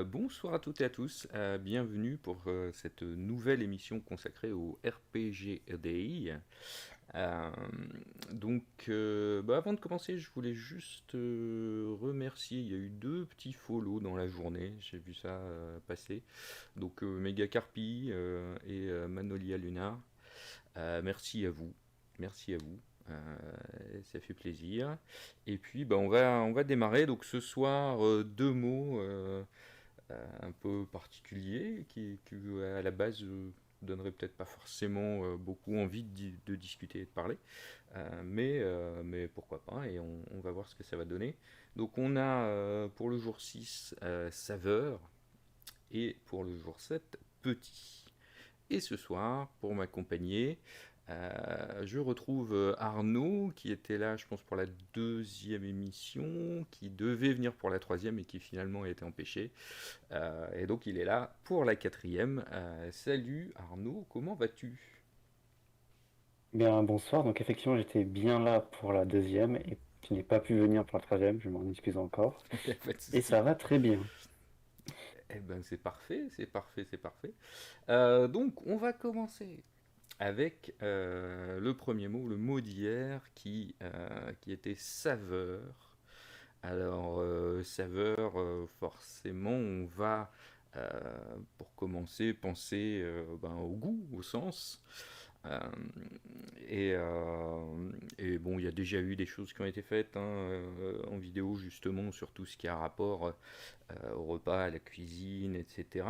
Bonsoir à toutes et à tous, bienvenue pour cette nouvelle émission consacrée au RPG Day. Euh, Avant de commencer, je voulais juste remercier. Il y a eu deux petits follow dans la journée, j'ai vu ça passer. Donc, Mega Carpi et Manolia Luna. Merci à vous, merci à vous. Ça fait plaisir. Et puis, on va démarrer. Donc, ce soir, deux mots. Un peu particulier qui à la base donnerait peut-être pas forcément beaucoup envie de discuter et de parler, mais pourquoi pas, et on va voir ce que ça va donner. Donc on a pour le jour 6 saveur, et pour le jour 7 petit. Et ce soir, pour m'accompagner, je retrouve Arnaud, qui était là, je pense, pour la deuxième émission, qui devait venir pour la troisième et qui finalement a été empêché. Et donc il est là pour la quatrième. Salut Arnaud, comment vas-tu? Bien, bonsoir. Donc, effectivement, j'étais bien là pour la deuxième et je n'ai pas pu venir pour la troisième. Je m'en excuse encore. Pas de Et souci. ça va très bien. Eh ben c'est parfait, c'est parfait, c'est parfait. Donc on va commencer avec le premier mot, le mot d'hier qui était saveur. Alors saveur, forcément on va euh, pour commencer penser au goût, au sens. Euh, et bon, il y a déjà eu des choses qui ont été faites en vidéo justement sur tout ce qui a rapport au repas, à la cuisine, etc.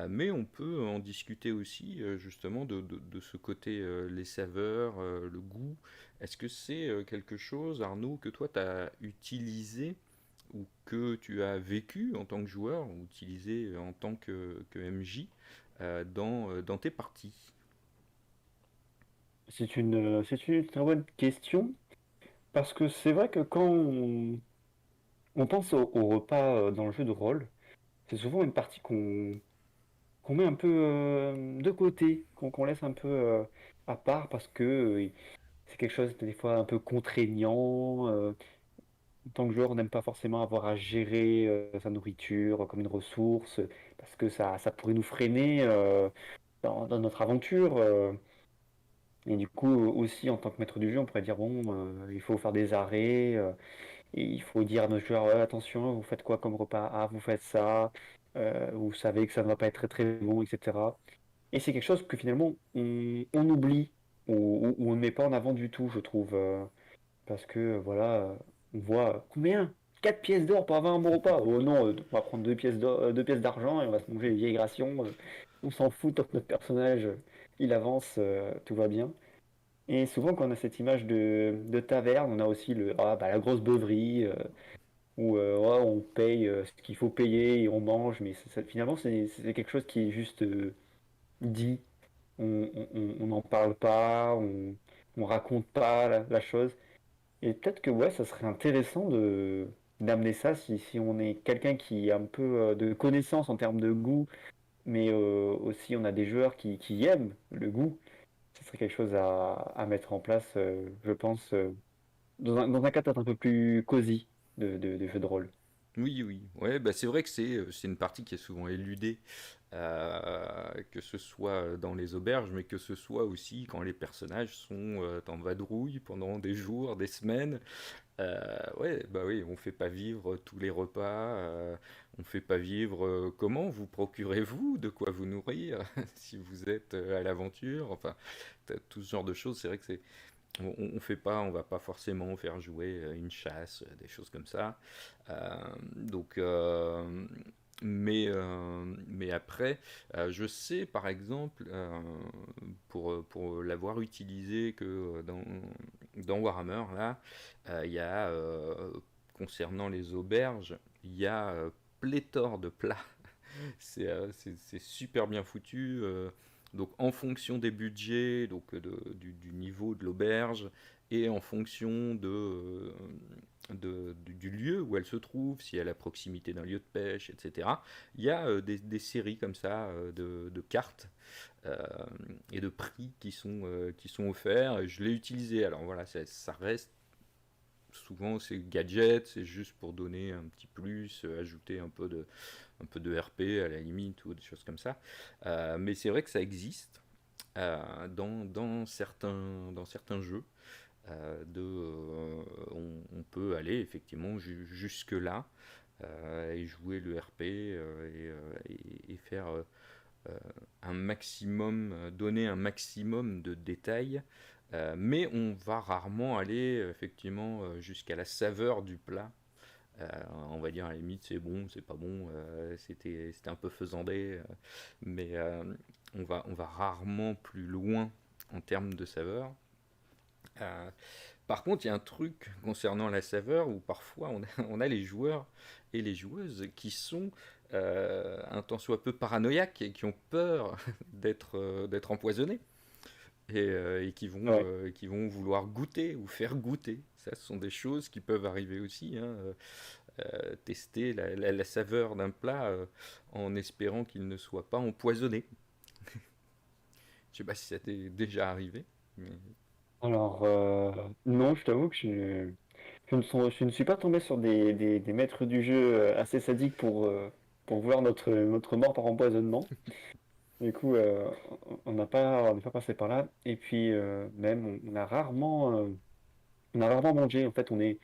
Mais on peut en discuter aussi justement de ce côté les saveurs, le goût. Est-ce que c'est quelque chose, Arnaud, que toi tu as utilisé ou que tu as vécu en tant que joueur ou utilisé en tant que MJ dans tes parties? C'est une très bonne question parce que c'est vrai que quand on pense au repas dans le jeu de rôle, c'est souvent une partie qu'on met un peu de côté, qu'on laisse un peu à part parce que c'est quelque chose des fois un peu contraignant. En tant que joueur, on n'aime pas forcément avoir à gérer sa nourriture comme une ressource, parce que ça pourrait nous freiner dans notre aventure. Et du coup, aussi, en tant que maître du jeu, on pourrait dire, bon, il faut faire des arrêts, et il faut dire à nos joueurs, ouais, attention, vous faites quoi comme repas? Ah, vous faites ça, vous savez que ça ne va pas être très très bon, etc. Et c'est quelque chose que finalement, on oublie, ou on ne met pas en avant du tout, je trouve. Parce que voilà, on voit combien? 4 pièces d'or pour avoir un bon repas. Oh non, on va prendre 2 pièces d'argent et on va se manger les vieilles rations. On s'en fout tant que notre personnage il avance, tout va bien. Et souvent quand on a cette image de taverne, on a aussi la grosse beuverie où ouais, on paye ce qu'il faut payer et on mange, mais finalement c'est quelque chose qui est juste dit. On n'en parle pas, on raconte pas la chose. Et peut-être que ouais, ça serait intéressant de d'amener ça si on est quelqu'un qui a un peu de connaissances en termes de goût, mais aussi on a des joueurs qui aiment le goût. Ce serait quelque chose à mettre en place, je pense, dans un cadre peut-être un peu plus cosy de jeu de rôle. Oui, oui, ouais, bah c'est vrai que c'est une partie qui est souvent éludée, que ce soit dans les auberges, mais que ce soit aussi quand les personnages sont en vadrouille pendant des jours, des semaines. Ouais, bah oui, on fait pas vivre tous les repas, on fait pas vivre comment vous procurez-vous, de quoi vous nourrir si vous êtes à l'aventure, enfin, tout ce genre de choses, c'est vrai que on fait pas, on va pas forcément faire jouer une chasse, des choses comme ça. Euh, donc, mais après, je sais par exemple, pour l'avoir utilisé que dans Warhammer, là, il y a, concernant les auberges, il y a pléthore de plats. C'est super bien foutu. Donc en fonction des budgets, donc du niveau de l'auberge, et en fonction du lieu où elle se trouve, si elle est à proximité d'un lieu de pêche, etc. Il y a des séries comme ça de cartes euh, et de prix qui sont offerts. Et je l'ai utilisé. Alors voilà, ça reste souvent c'est gadget, c'est juste pour donner un petit plus, ajouter un peu de RP à la limite ou des choses comme ça. Mais c'est vrai que ça existe dans certains jeux. On peut aller effectivement jusque là et jouer le RP et faire un maximum, donner un maximum de détails, mais on va rarement aller effectivement jusqu'à la saveur du plat. On va dire à la limite c'est bon, c'est pas bon, c'était un peu faisandé, mais on va rarement plus loin en termes de saveur. Euh, Par contre, il y a un truc concernant la saveur où parfois on a les joueurs et les joueuses qui sont un tant soit peu paranoïaques et qui ont peur d'être empoisonnés et Ouais. qui vont vouloir goûter ou faire goûter. Ça, ce sont des choses qui peuvent arriver aussi, hein. Tester la saveur d'un plat en espérant qu'il ne soit pas empoisonné. Je sais pas si ça t'est déjà arrivé. Mais... Alors, non, je t'avoue que je ne suis pas tombé sur des maîtres du jeu assez sadiques pour vouloir notre mort par empoisonnement. Du coup, on n'est pas passé par là. Et puis, même, on a rarement mangé. En fait, on est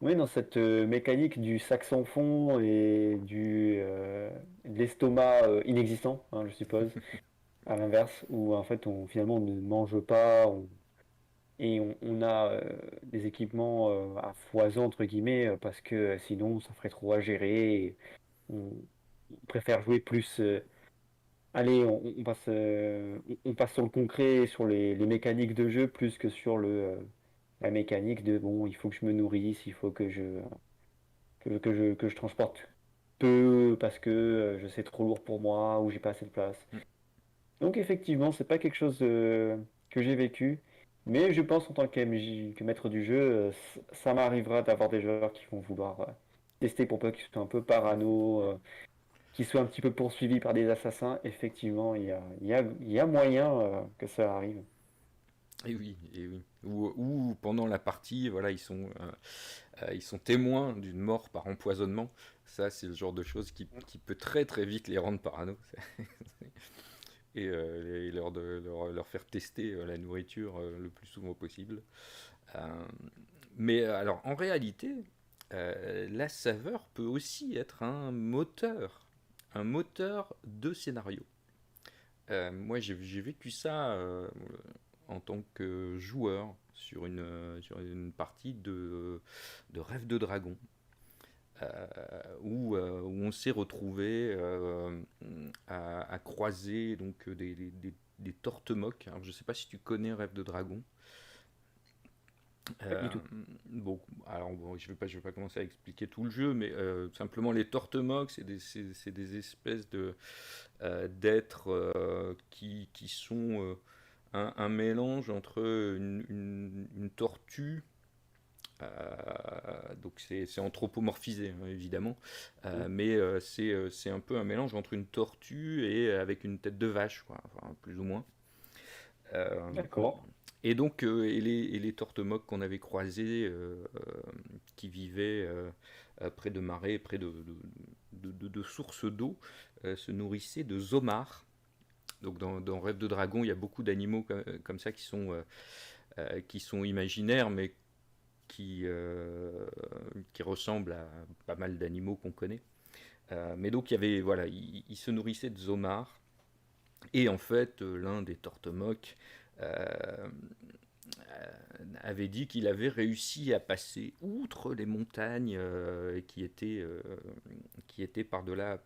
dans cette mécanique du sac sans fond et de l'estomac inexistant, hein, je suppose, à l'inverse, où en fait, finalement, on ne mange pas, et on a des équipements à foison, entre guillemets, parce que sinon, ça ferait trop à gérer. Et on préfère jouer plus. Allez, on passe sur le concret, sur les mécaniques de jeu, plus que sur la mécanique de bon, il faut que je me nourrisse, il faut que je transporte peu parce que je sais trop lourd pour moi ou j'ai pas assez de place. Donc effectivement, c'est pas quelque chose que j'ai vécu, mais je pense en tant que maître du jeu, ça m'arrivera d'avoir des joueurs qui vont vouloir tester pour peu qu'ils soient un peu parano, qu'ils soient un petit peu poursuivis par des assassins. Effectivement, il y a moyen que ça arrive. Et oui, et oui. Ou pendant la partie, voilà, ils sont témoins d'une mort par empoisonnement. Ça, c'est le genre de choses qui peut très très vite les rendre parano. Et leur faire tester la nourriture le plus souvent possible. Euh, mais alors, en réalité, la saveur peut aussi être un moteur de scénario. Moi, j'ai vécu ça en tant que joueur sur une partie de Rêve de Dragon, où on s'est retrouvé à croiser donc des tortemocs. Alors, je ne sais pas si tu connais Rêve de Dragon. Pas du Euh, tout. bon, alors bon, je vais pas commencer à expliquer tout le jeu, mais simplement les tortemocs, c'est des espèces d'êtres qui sont un mélange entre une tortue, donc c'est anthropomorphisé hein, évidemment, mais c'est un peu un mélange entre une tortue et avec une tête de vache, quoi, enfin, plus ou moins. Euh, D'accord. et donc, et les tortemocs qu'on avait croisés, qui vivaient près de marais, près de sources d'eau, se nourrissaient de zomards. Donc, dans Rêve de Dragon, il y a beaucoup d'animaux comme ça qui sont imaginaires, mais qui ressemblent à pas mal d'animaux qu'on connaît. Mais donc, voilà, ils se nourrissaient de zomards. Et en fait, l'un des tortemocs euh, avait dit qu'il avait réussi à passer outre les montagnes qui étaient par-delà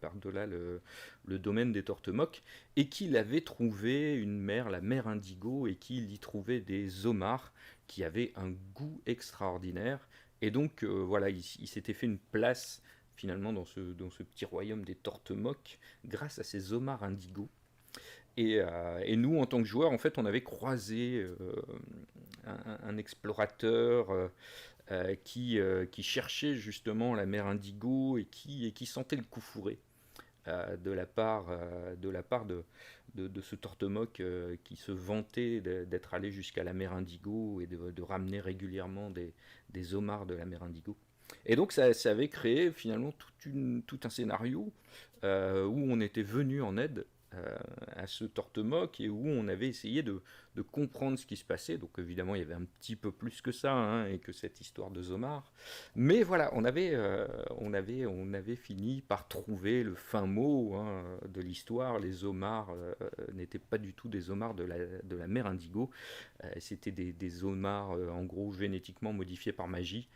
le domaine des tortemocs, et qu'il avait trouvé une mer, la mer Indigo, et qu'il y trouvait des homards qui avaient un goût extraordinaire. Et donc, voilà, il s'était fait une place finalement dans ce petit royaume des tortemocs grâce à ces homards Indigo. Et nous, en tant que joueurs, en fait, on avait croisé un explorateur qui cherchait justement la mer Indigo et qui sentait le coup fourré de la part de ce Tortemoc qui se vantait d'être allé jusqu'à la mer Indigo et de ramener régulièrement des homards de la mer Indigo. Et donc ça avait créé finalement tout un scénario où on était venu en aide à ce Tortemoc et où on avait essayé de comprendre ce qui se passait. Donc évidemment il y avait un petit peu plus que ça hein, et que cette histoire de Zomar. Mais voilà, on avait fini par trouver le fin mot hein, de l'histoire. Les homards n'étaient pas du tout des homards de la mer Indigo. C'était des homards en gros génétiquement modifiés par magie.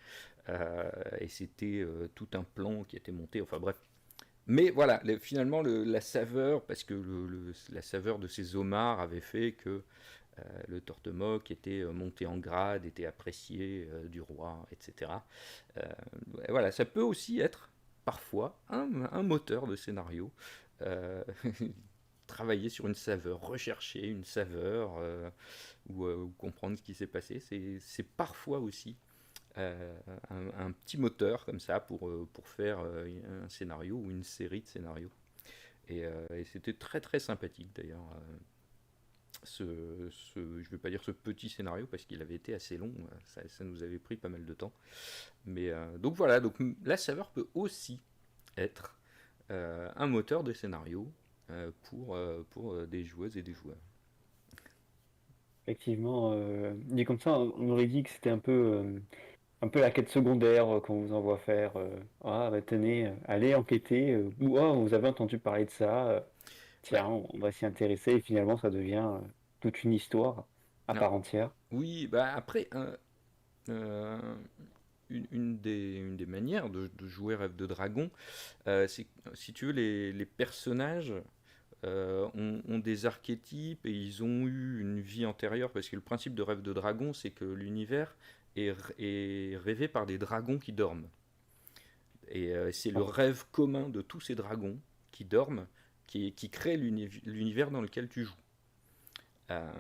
Et c'était tout un plan qui était monté. Enfin bref, mais voilà, finalement, la saveur, parce que la saveur de ces homards avait fait que le Tortemoc était monté en grade, était apprécié du roi, etc. Euh, et voilà, ça peut aussi être parfois un moteur de scénario. Euh, Travailler sur une saveur, rechercher une saveur ou comprendre ce qui s'est passé, c'est parfois aussi un petit moteur comme ça pour faire un scénario ou une série de scénarios. Et c'était très très sympathique d'ailleurs. Je ne vais pas dire ce petit scénario parce qu'il avait été assez long, ça nous avait pris pas mal de temps. Mais donc voilà, donc la saveur peut aussi être un moteur de scénario pour des joueuses et des joueurs. Effectivement, dit comme ça, on aurait dit que c'était un peu la quête secondaire qu'on vous envoie faire. Ah, bah, tenez, allez enquêter. Ou oh, vous avez entendu parler de ça. Bah, Tiens, on va s'y intéresser. Et finalement, ça devient toute une histoire à non. part entière. Oui, bah après, euh, une des manières de jouer Rêve de Dragon, c'est si tu veux, les personnages ont des archétypes et ils ont eu une vie antérieure, parce que le principe de Rêve de Dragon, c'est que l'univers est rêvé par des dragons qui dorment. Et c'est le Ah, rêve commun de tous ces dragons qui dorment qui crée l'univers dans lequel tu joues. Euh,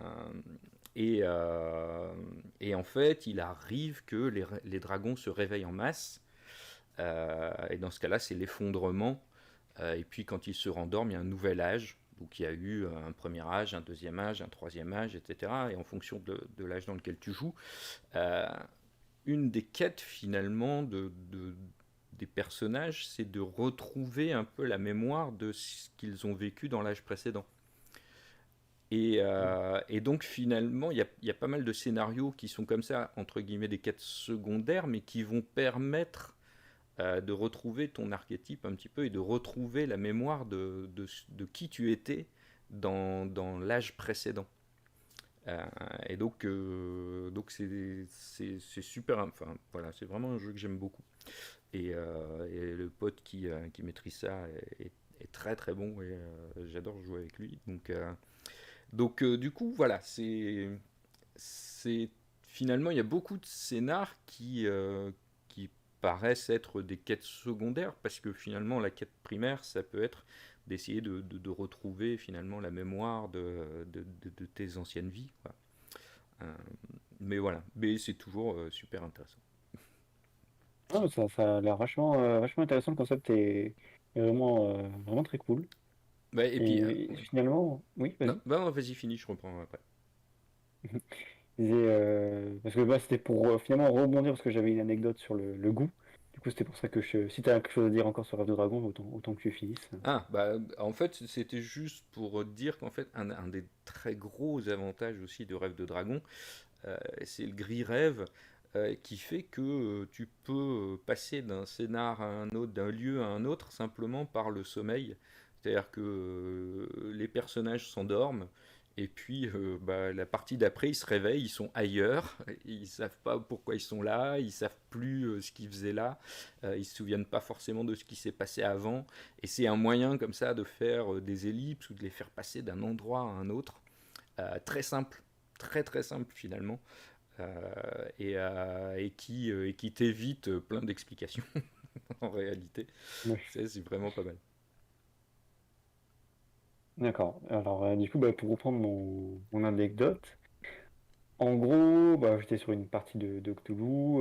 et, euh, et en fait, il arrive que les dragons se réveillent en masse. Et dans ce cas-là, c'est l'effondrement. Et puis quand ils se rendorment, il y a un nouvel âge. Donc il y a eu un premier âge, un deuxième âge, un troisième âge, etc. Et en fonction de l'âge dans lequel tu joues, euh, une des quêtes finalement des personnages, c'est de retrouver un peu la mémoire de ce qu'ils ont vécu dans l'âge précédent. Et donc finalement, il y a pas mal de scénarios qui sont comme ça, entre guillemets, des quêtes secondaires, mais qui vont permettre de retrouver ton archétype un petit peu et de retrouver la mémoire de qui tu étais dans l'âge précédent. Donc c'est super, enfin voilà, c'est vraiment un jeu que j'aime beaucoup. Et le pote qui maîtrise ça est très très bon et j'adore jouer avec lui. Donc du coup, voilà, c'est finalement il y a beaucoup de scénars qui paraissent être des quêtes secondaires parce que finalement la quête primaire, ça peut être d'essayer de retrouver finalement la mémoire de tes anciennes vies, quoi. Euh, mais voilà, mais c'est toujours super intéressant. ah, ça a l'air vachement intéressant. Le concept est vraiment très cool. Ouais, et puis, Et oui. finalement, oui, Non, vas-y. bah, non, vas-y, fini, je reprends après. Je disais, parce que bah, c'était pour finalement rebondir parce que j'avais une anecdote sur le goût. Du coup, c'était pour ça que si tu as quelque chose à dire encore sur Rêve de Dragon, autant que tu finisses. Ah, bah, en fait, c'était juste pour dire qu'en fait, un des très gros avantages aussi de Rêve de Dragon, c'est le gris rêve qui fait que tu peux passer d'un scénar à un autre, d'un lieu à un autre, simplement par le sommeil. C'est-à-dire que les personnages s'endorment, et puis bah, la partie d'après, ils se réveillent, ils sont ailleurs, ils savent pas pourquoi ils sont là, ils savent plus ce qu'ils faisaient là, ils se souviennent pas forcément de ce qui s'est passé avant, et c'est un moyen comme ça de faire des ellipses ou de les faire passer d'un endroit à un autre, très simple, très très simple finalement, et qui t'évite plein d'explications en réalité. Ouais. C'est vraiment pas mal. D'accord. Alors, du coup, bah, pour reprendre mon anecdote, en gros, bah, j'étais sur une partie de Cthulhu.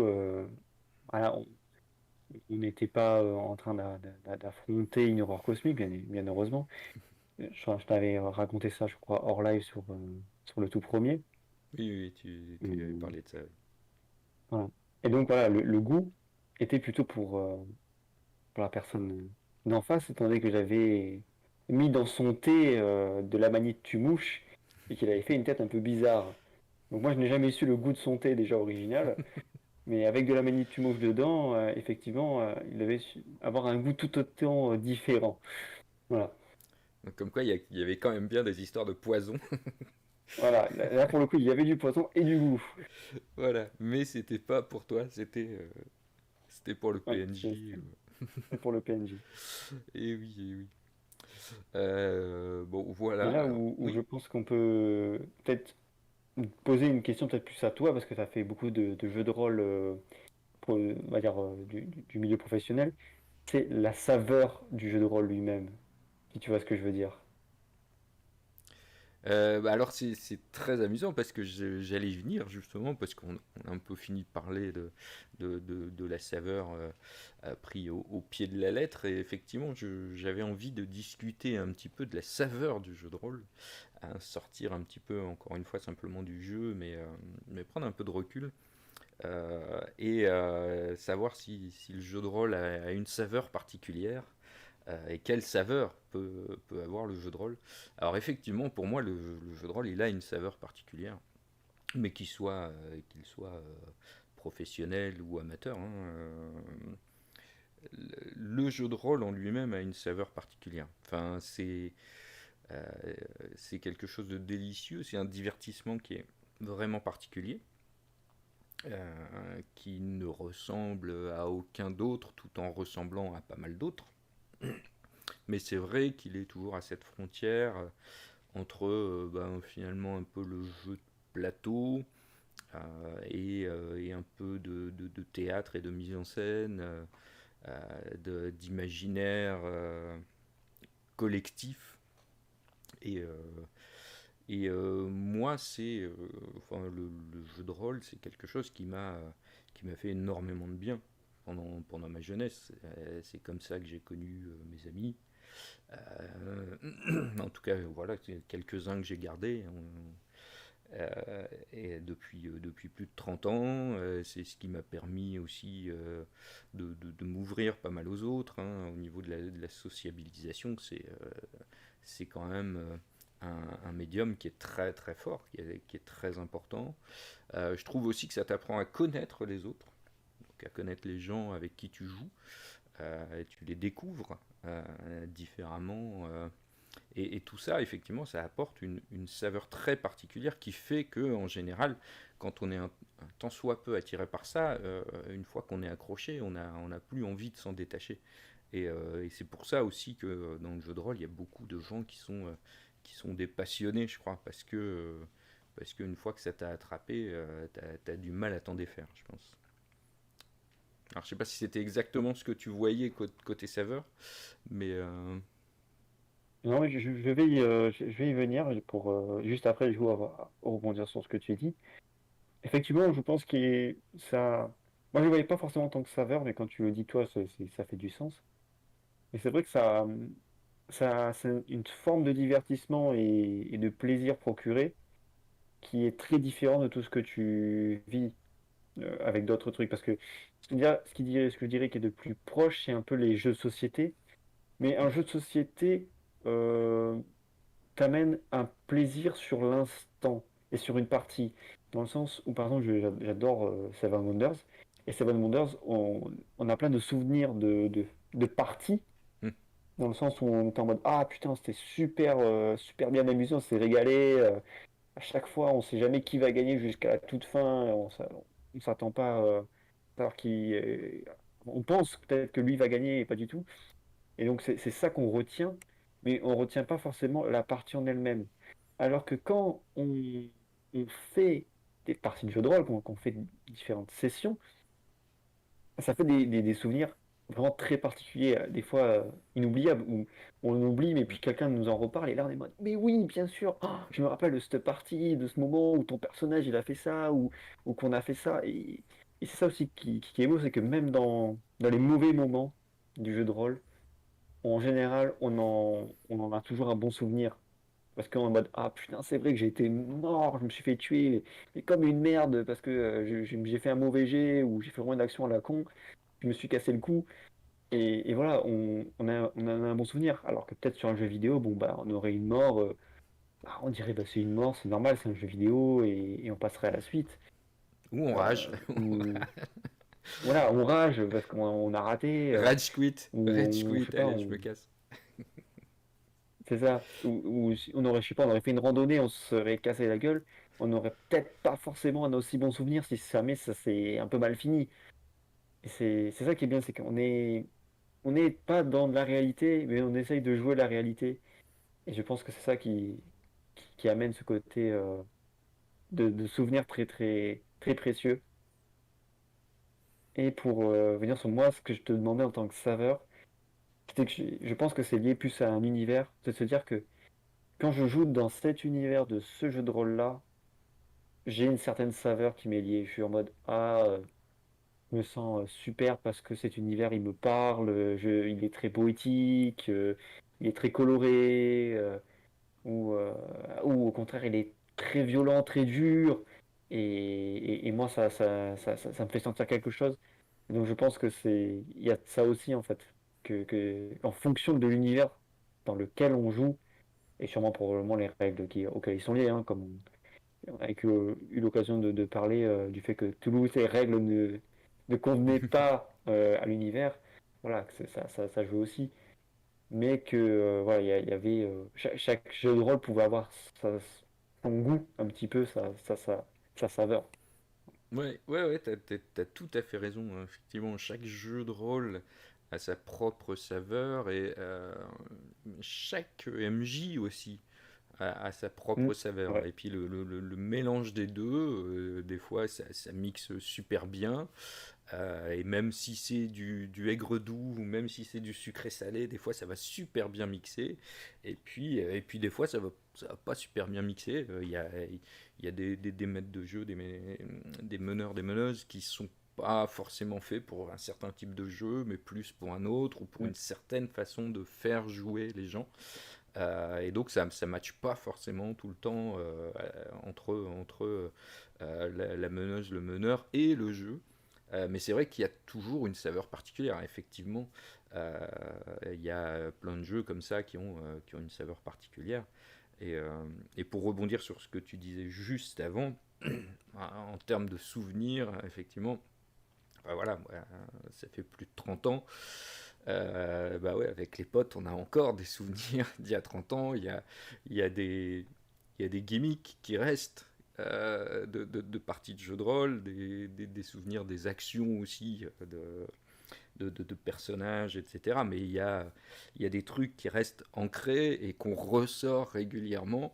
Voilà, on n'était pas en train d'affronter une horreur cosmique, bien heureusement. je t'avais raconté ça, je crois, hors live sur le tout premier. Oui, oui, tu avais Hum, parlé de ça. Oui. voilà. Et donc voilà, le goût était plutôt pour la personne d'en face, étant donné que j'avais mis dans son thé de la manite tumouche et qu'il avait fait une tête un peu bizarre. Donc moi, je n'ai jamais su le goût de son thé déjà original, mais avec de la manite tumouche dedans, effectivement, il devait avoir un goût tout autant différent. Voilà. Donc, comme quoi, il y avait quand même bien des histoires de poison. Voilà. Là, pour le coup, il y avait du poison et du goût. Voilà. Mais c'était pas pour toi, c'était pour le Ouais, PNJ. c'est pour le PNJ. Et oui, et oui. Bon, Mais voilà. là Alors, où oui. je pense qu'on peut peut-être poser une question peut-être plus à toi, parce que tu as fait beaucoup de jeux de rôle on va dire, du milieu professionnel, c'est la saveur du jeu de rôle lui-même, si tu vois ce que je veux dire. Bah alors c'est très amusant parce que j'allais y venir justement parce qu'on a un peu fini de parler de la saveur pris au pied de la lettre et effectivement j'avais envie de discuter un petit peu de la saveur du jeu de rôle, sortir un petit peu encore une fois simplement du jeu mais prendre un peu de recul et savoir si le jeu de rôle a une saveur particulière et quelle saveur peut avoir le jeu de rôle. Alors effectivement, pour moi, le jeu de rôle, il a une saveur particulière, mais qu'il soit professionnel ou amateur. Hein, le jeu de rôle en lui-même a une saveur particulière. Enfin, euh, c'est quelque chose de délicieux, c'est un divertissement qui est vraiment particulier, qui ne ressemble à aucun d'autre, tout en ressemblant à pas mal d'autres. Mais c'est vrai qu'il est toujours à cette frontière entre finalement un peu le jeu de plateau et un peu de théâtre et de mise en scène, d'imaginaire collectif. Et, euh, moi, enfin, le jeu de rôle, c'est quelque chose qui m'a fait énormément de bien pendant ma jeunesse. C'est comme ça que j'ai connu mes amis. En tout cas, voilà, quelques-uns que j'ai gardés. Et depuis plus de 30 ans, c'est ce qui m'a permis aussi de m'ouvrir pas mal aux autres. Hein, au niveau de la sociabilisation, c'est quand même un médium qui est très très fort, qui est très important. Je trouve aussi que ça t'apprend à connaître les autres, donc à connaître les gens avec qui tu joues, et tu les découvres différemment. Et tout ça, effectivement, ça apporte une saveur très particulière qui fait que, en général, quand on est un tant soit peu attiré par ça, une fois qu'on est accroché, on n'a plus envie de s'en détacher. Et c'est pour ça aussi que dans le jeu de rôle, il y a beaucoup de gens qui sont des passionnés, je crois, parce qu'une fois que ça t'a attrapé, t'as du mal à t'en défaire, je pense. Alors, je sais pas si c'était exactement ce que tu voyais côté saveur, mais Non, mais je vais y venir pour juste après, je vais rebondir sur ce que tu dis. Effectivement, je pense que ça. Moi, je ne voyais pas forcément en tant que saveur, mais quand tu le dis, toi, ça fait du sens. Et c'est vrai que c'est une forme de divertissement et de plaisir procuré qui est très différent de tout ce que tu vis avec d'autres trucs. Parce que ce que je dirais qui est de plus proche, c'est un peu les jeux de société. Mais un jeu de société euh, t'amène un plaisir sur l'instant et sur une partie. Dans le sens où, par exemple, j'adore Seven Wonders. Et Seven Wonders, on a plein de souvenirs de parties. hmm, Dans le sens où on était en mode ah putain, c'était super, super bien amusant, on s'est régalé. À chaque fois, on sait jamais qui va gagner jusqu'à la toute fin. On s'attend pas à savoir qui. On pense peut-être que lui va gagner et pas du tout. Et donc c'est ça qu'on retient, mais on retient pas forcément la partie en elle-même. Alors que quand on fait des parties de jeu de rôle, qu'on fait différentes sessions, ça fait des souvenirs vraiment très particuliers, des fois inoubliables, où on oublie, mais hmm. puis quelqu'un nous en reparle, et là on est en mode, mais oui, bien sûr, oh, je me rappelle de cette partie, de ce moment où ton personnage il a fait ça, ou qu'on a fait ça. Et c'est ça aussi qui est beau, c'est que même dans les mauvais moments du jeu de rôle, en général, on en a toujours un bon souvenir. Parce qu'on est en mode, ah putain, c'est vrai que j'ai été mort, je me suis fait tuer, mais comme une merde, parce que j'ai fait un mauvais jet ou j'ai fait vraiment une action à la con, je me suis cassé le cou. Et voilà, on a un bon souvenir. Alors que peut-être sur un jeu vidéo, bon, bah, on aurait une mort, bah, on dirait, bah, c'est une mort, c'est normal, c'est un jeu vidéo, et on passerait à la suite. Ou on rage. Ou voilà, on rage parce qu'on a raté, Rage ou je sais quit, pas, allez, je me casse. c'est ça. Ou si on aurait, je sais pas, on aurait fait une randonnée, on se serait cassé la gueule, on n'aurait peut-être pas forcément un aussi bon souvenir si jamais ça s'est un peu mal fini. Et c'est ça qui est bien, c'est on n'est pas dans de la réalité, mais on essaye de jouer la réalité. Et je pense que c'est ça qui amène ce côté de souvenirs très, très, très précieux. Et pour venir sur moi, ce que je te demandais en tant que saveur, c'était que je pense que c'est lié plus à un univers, de se dire que quand je joue dans cet univers de ce jeu de rôle-là, j'ai une certaine saveur qui m'est liée. Je suis en mode, ah, je me sens super parce que cet univers, il me parle, il est très poétique, il est très coloré, ou, euh, ou au contraire, il est très violent, très dur. Et moi, ça me fait sentir quelque chose. Donc je pense que il y a ça aussi en fait, en fonction de l'univers dans lequel on joue, et sûrement probablement les règles auxquelles ils sont liés, hein, comme on a eu l'occasion de parler du fait que Toulouse, les règles ne convenaient pas à l'univers, voilà, que ça joue aussi, mais que voilà, il y avait chaque jeu de rôle pouvait avoir son goût un petit peu, sa saveur. Ouais, t'as tout à fait raison, hein. Effectivement, chaque jeu de rôle a sa propre saveur et chaque MJ aussi a sa Mm. propre saveur. Ouais. Et puis le mélange des deux, des fois, ça mixe super bien. Et même si c'est du aigre doux ou même si c'est du sucré salé, des fois ça va super bien mixer. Et puis des fois ça va pas super bien mixer. Il y a des maîtres de jeu, des meneurs, des meneuses qui sont pas forcément faits pour un certain type de jeu, mais plus pour un autre ou pour Mm. une certaine façon de faire jouer les gens. Et donc ça matche pas forcément tout le temps entre la meneuse, le meneur et le jeu. Mais c'est vrai qu'il y a toujours une saveur particulière. Effectivement, euh, il y a plein de jeux comme ça qui ont une saveur particulière. Et pour rebondir sur ce que tu disais juste avant, en termes de souvenirs, effectivement, voilà, ça fait plus de 30 ans. Bah ouais, avec les potes, on a encore des souvenirs d'il y a 30 ans. Il y a des, il y a des gimmicks qui restent de parties de jeux de rôle, des souvenirs, des actions aussi de personnages, etc. Mais il y a des trucs qui restent ancrés et qu'on ressort régulièrement.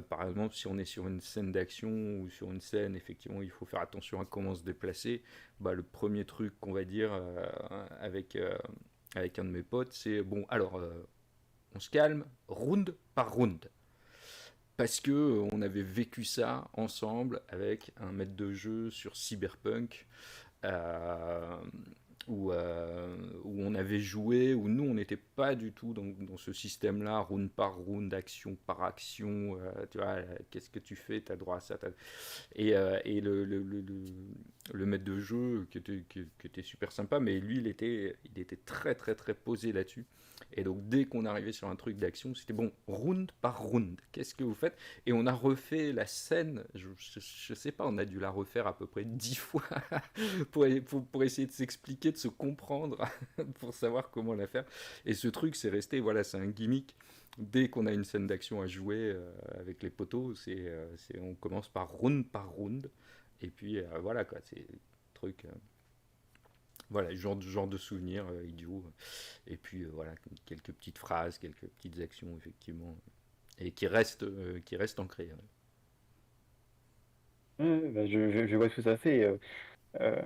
Par exemple, si on est sur une scène d'action ou sur une scène, effectivement, il faut faire attention à comment se déplacer. Bah, le premier truc qu'on va dire avec un de mes potes, c'est bon, alors on se calme, round par round. Parce que on avait vécu ça ensemble avec un maître de jeu sur Cyberpunk euh, où on avait joué, où nous on n'était pas du tout dans ce système-là, round par round, action par action, tu vois, qu'est-ce que tu fais, t'as droit à ça. Et le maître de jeu qui était super sympa, mais lui il était très très très posé là-dessus. Et donc dès qu'on arrivait sur un truc d'action, c'était bon, round par round, qu'est-ce que vous faites? Et on a refait la scène, je sais pas, on a dû la refaire à peu près 10 fois pour essayer de s'expliquer, de se comprendre, pour savoir comment la faire. Et ce truc, c'est resté, voilà, c'est un gimmick. Dès qu'on a une scène d'action à jouer avec les potos, on commence par round. Et puis voilà, quoi, c'est truc. Voilà, genre de souvenir idiot. Et puis voilà, quelques petites phrases, quelques petites actions, effectivement. Et qui restent ancrées. Ouais. Ouais, bah, je vois tout à fait. Euh,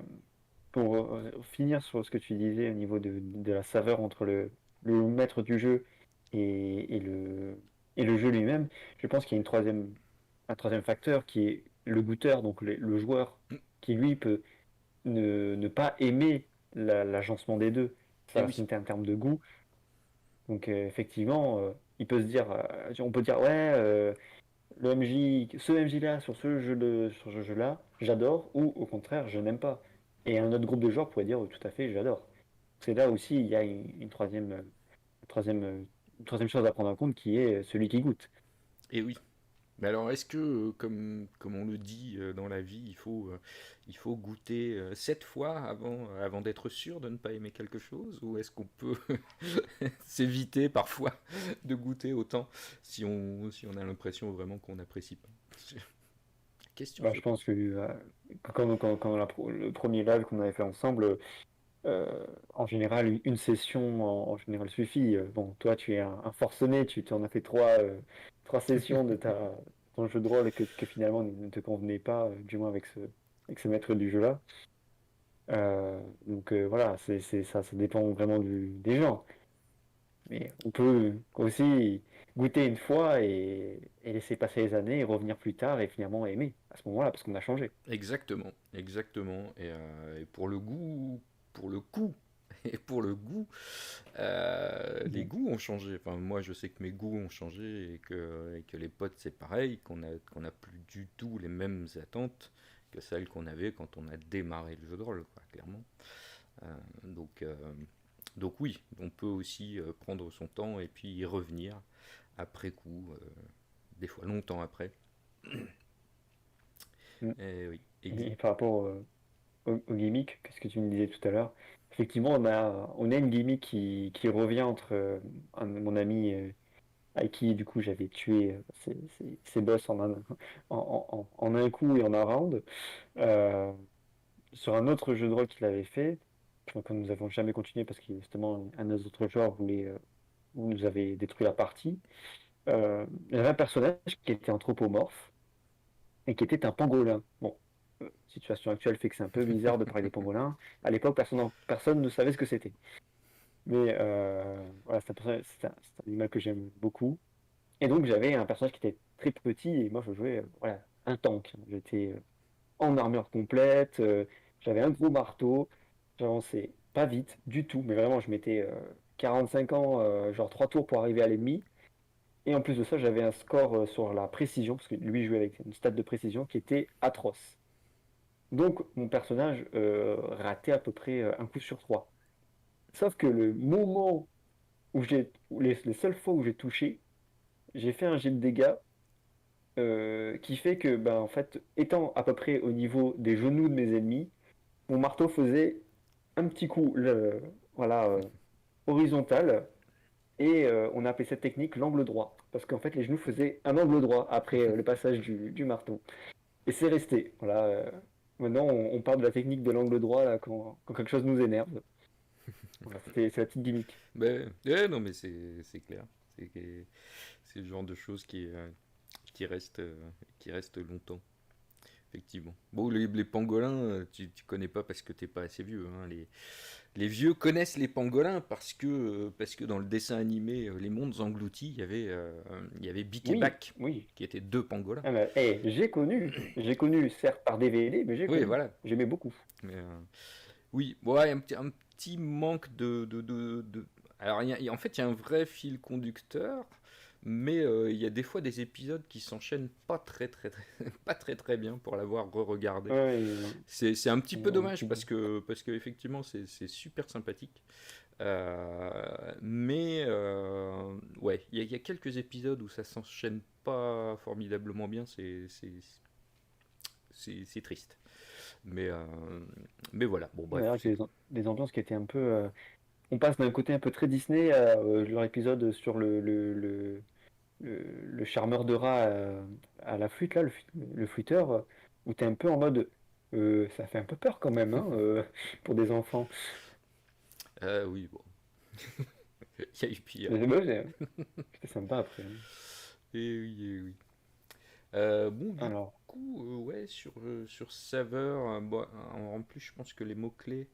pour finir sur ce que tu disais au niveau de la saveur entre le maître du jeu et le jeu lui-même, je pense qu'il y a un troisième facteur qui est le goûteur, donc le joueur, qui lui peut ne pas aimer l'agencement des deux. Et Ça, oui, c'est un terme de goût. Donc effectivement, il peut se dire, on peut dire ouais, le MJ, ce MJ-là sur ce jeu-là, j'adore, ou au contraire, je n'aime pas. Et un autre groupe de joueurs pourrait dire tout à fait, j'adore. C'est là aussi il y a troisième, une troisième chose à prendre en compte qui est celui qui goûte. Et oui. Mais alors, est-ce que, comme on le dit dans la vie, il faut goûter 7 fois avant d'être sûr de ne pas aimer quelque chose? Ou est-ce qu'on peut s'éviter parfois de goûter autant si on a l'impression vraiment qu'on n'apprécie pas? Question Bah, je se pense pose. que quand le premier live qu'on avait fait ensemble, en général, une session en général suffit. Bon, toi, tu es un forcené, tu en as fait trois sessions de ton jeu de rôle que finalement ne te convenait pas, du moins avec ce maître du jeu-là. Donc voilà, ça dépend vraiment des gens. Mais on peut aussi goûter une fois et laisser passer les années et revenir plus tard et finalement aimer à ce moment-là parce qu'on a changé. Exactement, exactement. Et pour le goût, pour le coup, et pour le goût, les Mhm. goûts ont changé. Enfin, moi, je sais que mes goûts ont changé et que les potes, c'est pareil, qu'on a plus du tout les mêmes attentes que celles qu'on avait quand on a démarré le jeu de rôle, quoi, clairement. Euh, donc, euh, donc oui, on peut aussi prendre son temps et puis y revenir après coup, des fois longtemps après. Mm. Et oui, Et par rapport au gimmick, qu'est-ce que tu me disais tout à l'heure, effectivement, on a une gimmick qui revient entre mon ami avec qui, du coup, j'avais tué ses boss en un coup et en un round. Euh, Sur un autre jeu de rôle qu'il avait fait, que nous n'avons jamais continué parce que justement, un des autres joueurs nous avait détruit la partie. Il y avait un personnage qui était anthropomorphe et qui était un pangolin. Bon, situation actuelle fait que c'est un peu bizarre de parler des pangolins. À l'époque, personne ne savait ce que c'était. Mais voilà, c'est un animal que j'aime beaucoup. Et donc, j'avais un personnage qui était très petit et moi, je jouais voilà, un tank. J'étais en armure complète, j'avais un gros marteau, j'avançais pas vite du tout, mais vraiment, je mettais 45 ans, genre 3 tours pour arriver à l'ennemi. Et en plus de ça, j'avais un score sur la précision, parce que lui jouait avec une stat de précision qui était atroce. Donc mon personnage ratait à peu près un coup sur trois. Sauf que le moment les seules fois où j'ai touché, j'ai fait un jet de dégâts qui fait que, ben, en fait, étant à peu près au niveau des genoux de mes ennemis, mon marteau faisait un petit coup voilà, horizontal et on a appelé cette technique l'angle droit. Parce qu'en fait, les genoux faisaient un angle droit après le passage du marteau. Et c'est resté. Voilà, maintenant, on parle de la technique de l'angle droit là, quand quelque chose nous énerve. Voilà, c'est la petite gimmick. ben, non, mais c'est clair. C'est c'est le genre de choses qui reste, qui reste longtemps, effectivement. Bon, les pangolins, tu connais pas parce que t'es pas assez vieux. Hein. Les vieux connaissent les pangolins parce que dans le dessin animé Les Mondes Engloutis, il y avait Bic et Oui, Bac, oui. qui étaient deux pangolins. Ah, mais, j'ai connu, certes par DVD, mais j'ai Oui, connu. voilà. J'aimais beaucoup. Mais, oui, ouais, un petit manque Alors, en fait, il y a un vrai fil conducteur, mais il y a des fois des épisodes qui s'enchaînent pas pas très bien pour l'avoir re-regardé. Ouais, C'est un petit peu un dommage petit peu. parce que effectivement, c'est super sympathique. Mais ouais, il y a quelques épisodes où ça s'enchaîne pas formidablement bien, c'est triste. Mais, euh, mais voilà, bon Ouais, bref, avec c'est des ambiances qui étaient un peu. On passe d'un côté un peu très Disney à leur épisode sur le charmeur de rat à la flûte, là, le flûteur, où t'es un peu en mode. Ça fait un peu peur quand même, hein, pour des enfants. oui, bon, il y a eu pire. Mais moi, c'était sympa après, hein. Et oui, et oui. Bon, du Alors, coup, ouais, sur saveur, bon, en plus, je pense que les mots-clés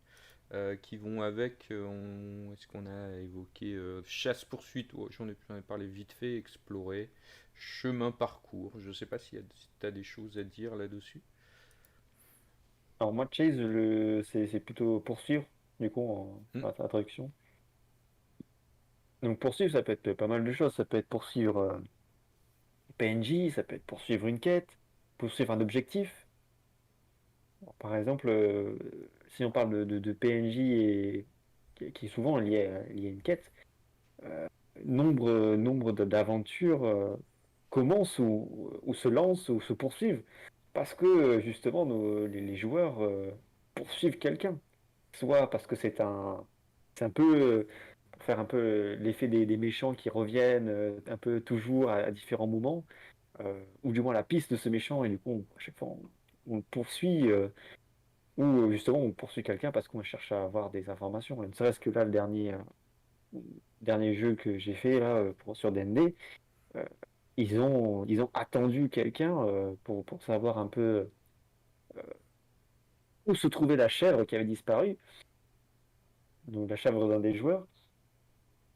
qui vont avec, est-ce qu'on a évoqué chasse-poursuite, ouais, j'en ai parlé vite fait, explorer, chemin-parcours, je sais pas si tu as des choses à dire là-dessus. alors moi, Chase, c'est plutôt poursuivre, du coup, Hmm. la traduction. Donc poursuivre, ça peut être pas mal de choses. Ça peut être poursuivre PNJ, ça peut être poursuivre une quête, poursuivre un objectif. Bon, par exemple, si on parle de PNJ et qui est souvent lié à une quête, euh, nombre d'aventures commencent ou se lancent ou se poursuivent parce que justement les joueurs poursuivent quelqu'un. Soit parce que c'est un peu pour faire un peu l'effet des méchants qui reviennent un peu toujours à différents moments, ou du moins la piste de ce méchant, et du coup, à chaque fois, on le poursuit, ou justement, on poursuit quelqu'un parce qu'on cherche à avoir des informations. Et ne serait-ce que là, le dernier jeu que j'ai fait là, sur D&D, euh, ils ont attendu quelqu'un pour savoir un peu où se trouvait la chèvre qui avait disparu, donc la chèvre d'un des joueurs.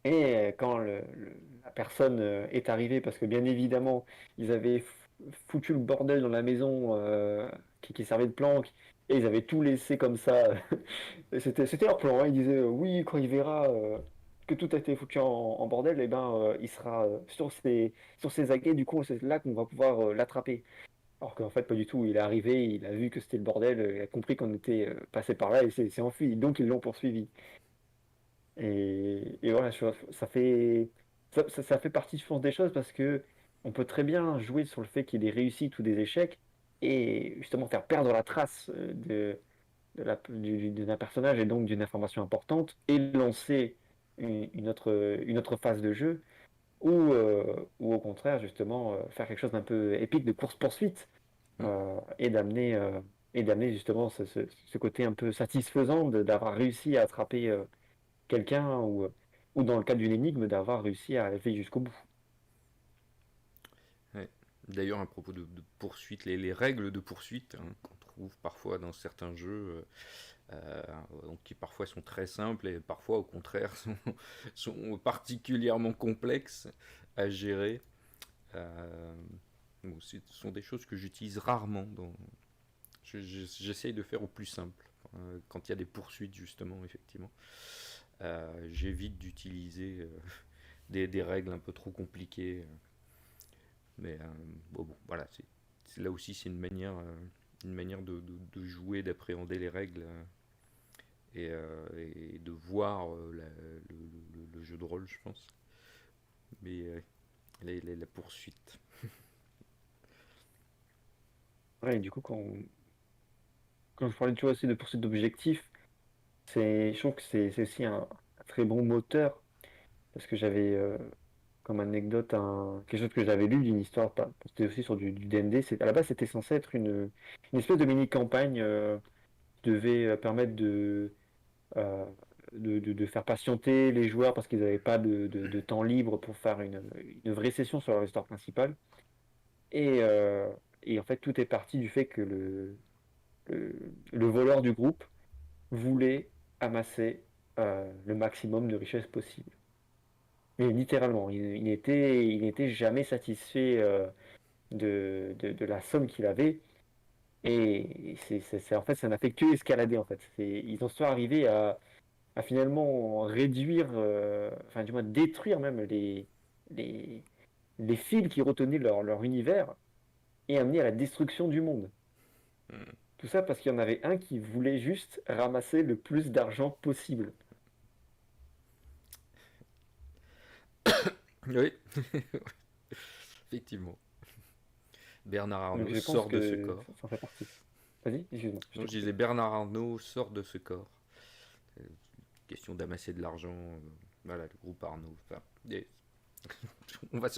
Et quand la personne est arrivée, parce que bien évidemment, ils avaient foutu le bordel dans la maison qui servait de planque, et ils avaient tout laissé comme ça. Et c'était leur plan, hein. Ils disaient oui, quand il verra que tout a été foutu en bordel, et ben, il sera sur ses aguets, du coup, c'est là qu'on va pouvoir l'attraper. Alors qu'en fait, pas du tout. Il est arrivé, il a vu que c'était le bordel, il a compris qu'on était passé par là, et s'est enfui. Donc, ils l'ont poursuivi. Et voilà, ça fait partie, je pense, des choses parce que on peut très bien jouer sur le fait qu'il y ait des réussites ou des échecs et justement faire perdre la trace d'un personnage et donc d'une information importante et lancer une autre phase de jeu ou au contraire, justement, faire quelque chose d'un peu épique de course-poursuite Mm. et d'amener justement ce côté un peu satisfaisant d'avoir réussi à attraper quelqu'un ou dans le cas d'une énigme, d'avoir réussi à aller jusqu'au bout. Ouais. D'ailleurs, à propos de poursuite, les règles de poursuite hein, qu'on trouve parfois dans certains jeux, donc qui parfois sont très simples et parfois au contraire sont particulièrement complexes à gérer. Euh, bon, ce sont des choses que j'utilise rarement. J'essaye de faire au plus simple. Quand il y a des poursuites justement, effectivement, j'évite d'utiliser des règles un peu trop compliquées. Mais bon, voilà, là aussi c'est une manière de jouer, d'appréhender les règles et de voir le jeu de rôle, je pense. Mais la poursuite. Ouais, et du coup, quand je parlais, tu vois, aussi de poursuite d'objectifs, je trouve que c'est aussi un très bon moteur, parce que j'avais, comme anecdote, quelque chose que j'avais lu d'une histoire, c'était aussi sur du D&D, à la base, c'était censé être une espèce de mini-campagne qui devait permettre euh, de faire patienter les joueurs parce qu'ils n'avaient pas de temps libre pour faire une vraie session sur leur histoire principale. Et, euh, et en fait, tout est parti du fait que le voleur du groupe voulait amasser le maximum de richesses possible. Mais littéralement, il n'était jamais satisfait de la somme qu'il avait. Et en fait, ça n'a fait que escalader, en fait. Ils en sont arrivés à finalement réduire, enfin du moins détruire même les, les fils qui retenaient leur univers et amener à la destruction du monde. Tout ça parce qu'il y en avait un qui voulait juste ramasser le plus d'argent possible. Oui, effectivement. Bernard Donc Arnault je pense sort de ce que corps. ça en fait partie. Vas-y, excuse-moi, je Donc t'ai je coupé. disais Bernard Arnault sort de ce corps. Question d'amasser de l'argent. Voilà, le groupe Arnault. Enfin, on, va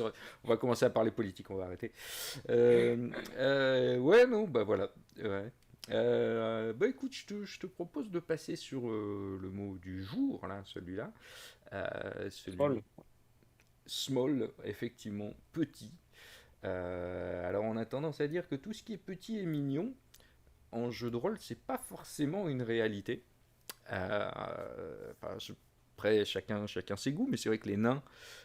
on va commencer à parler politique, on va arrêter. Ouais, non, bah voilà. Ouais. Bah écoute, je te propose de passer sur le mot du jour, là, celui-là. Celui Troll. small, effectivement, petit. Alors on a tendance à dire que tout ce qui est petit et mignon, en jeu de rôle, c'est pas forcément une réalité. Enfin, après, chacun ses goûts, mais c'est vrai que les nains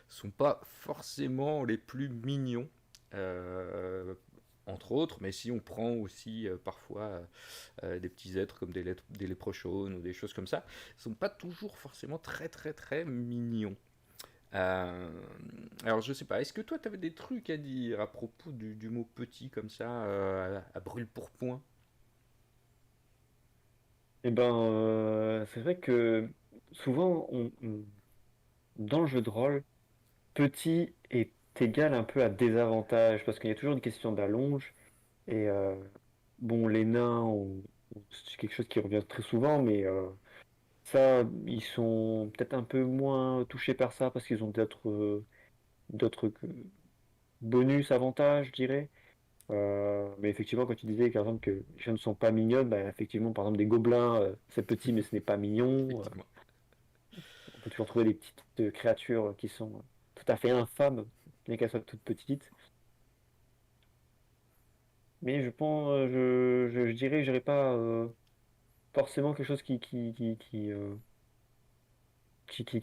sont pas forcément les plus mignons. euh, Entre autres, mais si on prend aussi parfois des petits êtres comme des léprochaunes ou des choses comme ça, ils sont pas toujours forcément très très très mignons. Euh, alors je sais pas, est-ce que toi tu avais des trucs à dire à propos du mot petit comme ça, à brûle-pourpoint? Eh ben, c'est vrai que souvent, dans le jeu de rôle, petit est égal un peu à désavantage, parce qu'il y a toujours une question d'allonge, et bon, les nains, c'est quelque chose qui revient très souvent, mais ça, ils sont peut-être un peu moins touchés par ça, parce qu'ils ont d'autres bonus, avantages, je dirais. Mais effectivement, quand tu disais, par exemple, que les gens ne sont pas mignonnes, bah, effectivement, par exemple, des gobelins, c'est petit, mais ce n'est pas mignon. Effectivement. On peut toujours trouver des petites créatures qui sont tout à fait infâmes, bien qu'elles soient toutes petites. Mais je pense, je dirais que je dirais pas forcément quelque chose qui est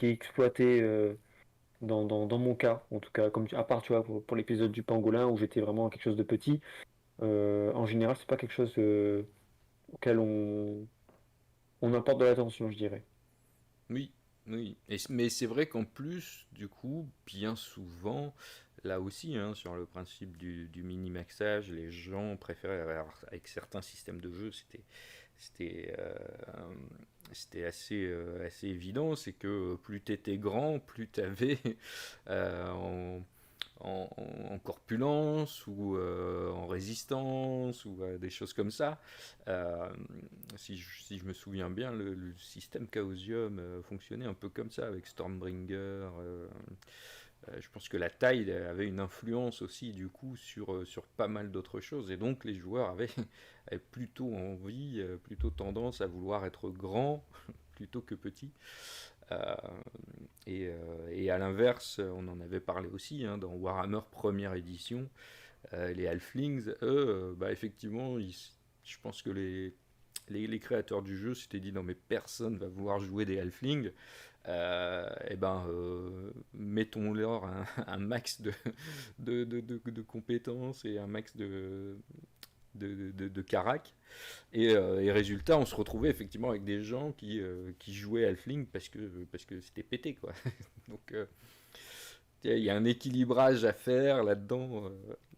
exploité dans mon cas, en tout cas, à part, tu vois, pour l'épisode du pangolin où j'étais vraiment quelque chose de petit, en général, c'est pas quelque chose auquel on apporte de l'attention, je dirais. Oui, oui. Mais c'est vrai qu'en plus, du coup, bien souvent, là aussi, hein, sur le principe du mini-maxage, les gens préféraient, alors, avec certains systèmes de jeu, c'était, c'était assez évident, c'est que plus t'étais grand, plus t'avais en, en corpulence ou en résistance ou des choses comme ça. Euh, si je me souviens bien, le système Chaosium fonctionnait un peu comme ça avec Stormbringer. Je pense que la taille avait une influence aussi du coup sur pas mal d'autres choses et donc les joueurs avaient plutôt envie, plutôt tendance à vouloir être grand plutôt que petit. Euh, et à l'inverse, on en avait parlé aussi hein, dans Warhammer première édition, les Halflings, eux, bah, effectivement, je pense que les créateurs du jeu s'étaient dit non mais personne va vouloir jouer des Halflings, et ben mettons-leur un max de compétences et un max de carac. Et résultat, on se retrouvait effectivement avec des gens qui jouaient Halfling parce que c'était pété quoi. Donc il y a un équilibrage à faire là-dedans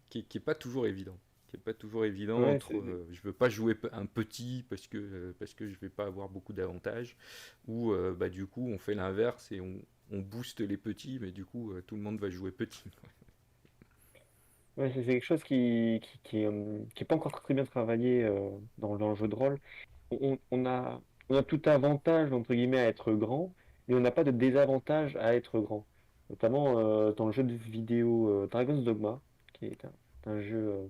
qui est pas toujours évident. Qui est pas toujours évident Ouais, entre je veux pas jouer un petit parce que je vais pas avoir beaucoup d'avantages ou bah du coup on fait l'inverse et on booste les petits mais du coup tout le monde va jouer petit. ouais, c'est quelque chose qui est pas encore très bien travaillé dans le jeu de rôle. On a tout avantage, entre guillemets, à être grand, mais on n'a pas de désavantage à être grand. Notamment dans le jeu de vidéo Dragon's Dogma, qui est un jeu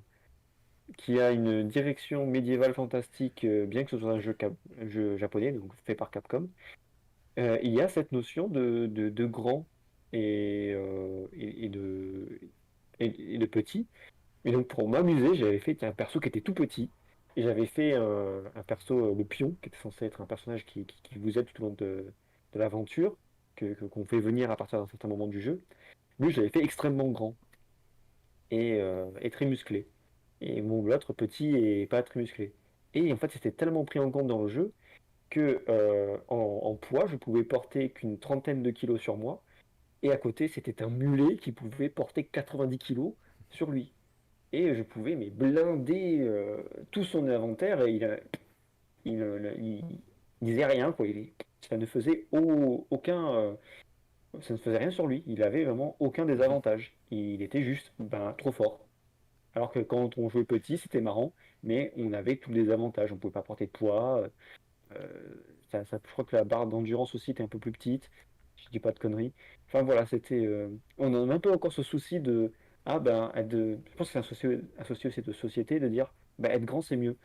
qui a une direction médiévale fantastique, bien que ce soit un jeu japonais, donc fait par Capcom. Il y a cette notion de grand et de petit. Et donc pour m'amuser, j'avais fait un perso qui était tout petit. Et j'avais fait un perso, le pion, qui était censé être un personnage qui vous aide tout au long de l'aventure, qu'on fait venir à partir d'un certain moment du jeu. Lui, j'avais fait extrêmement grand et très musclé. Et mon l'autre petit et pas très musclé. Et en fait, c'était tellement pris en compte dans le jeu que en poids, je pouvais porter qu'une trentaine de kilos sur moi. Et à côté, c'était un mulet qui pouvait porter 90 kilos sur lui. Et je pouvais mais blinder tout son inventaire et il disait rien quoi. Ça ne faisait ça ne faisait rien sur lui. Il avait vraiment aucun désavantage. Il était juste trop fort. Alors que quand on jouait petit, c'était marrant, mais on avait tous les avantages. On pouvait pas porter de poids. Je crois que la barre d'endurance aussi était un peu plus petite. Je dis pas de conneries. Enfin voilà, on a un peu encore ce souci de. Ah ben, je pense que c'est associé aussi de société de dire être grand c'est mieux.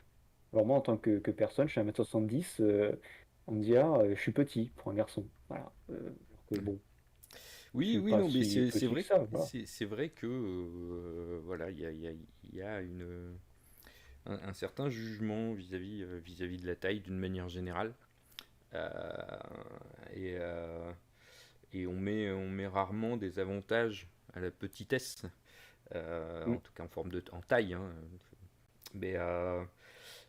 Alors moi en tant que personne, je suis 1m70, on me dit je suis petit pour un garçon. Voilà. Alors que bon, je Oui, suis oui, pas non, mais si c'est petit que vrai, ça. Voilà. c'est vrai que voilà, il y a un certain jugement vis-à-vis de la taille d'une manière générale. Euh, et, euh, et on met rarement des avantages à la petitesse, en Mm. tout cas en taille, hein. Mais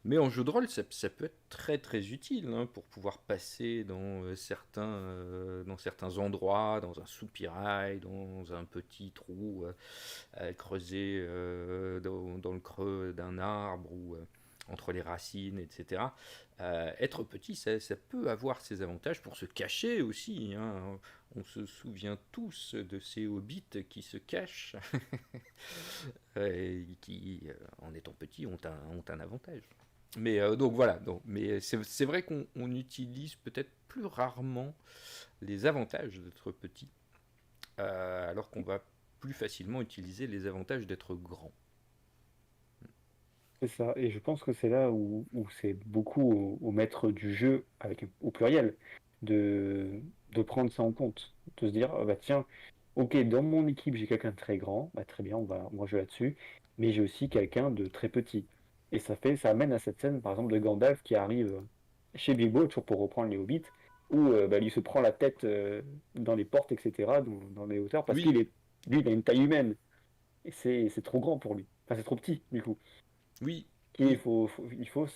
Mais en jeu de rôle, ça peut être très très utile hein, pour pouvoir passer dans certains endroits, dans un soupirail, dans un petit trou creusé dans le creux d'un arbre ou entre les racines, etc. Être petit, ça peut avoir ses avantages pour se cacher aussi, hein. On se souvient tous de ces hobbits qui se cachent et qui, en étant petits, ont un avantage. Mais donc voilà, mais c'est vrai qu'on utilise peut-être plus rarement les avantages d'être petit, alors qu'on va plus facilement utiliser les avantages d'être grand. C'est ça. Et je pense que c'est là où c'est beaucoup au maître du jeu, avec au pluriel, de, de prendre ça en compte. De se dire, ah bah tiens, ok, dans mon équipe, j'ai quelqu'un de très grand, bah très bien, on va jouer là-dessus, mais j'ai aussi quelqu'un de très petit. Et ça amène à cette scène, par exemple, de Gandalf qui arrive chez Bilbo, toujours pour reprendre les Hobbits, où bah, lui se prend la tête dans les portes, etc., dans les hauteurs, parce Oui, lui, il a une taille humaine, et c'est trop grand pour lui. Enfin, c'est trop petit, du coup. oui, Et oui. il faut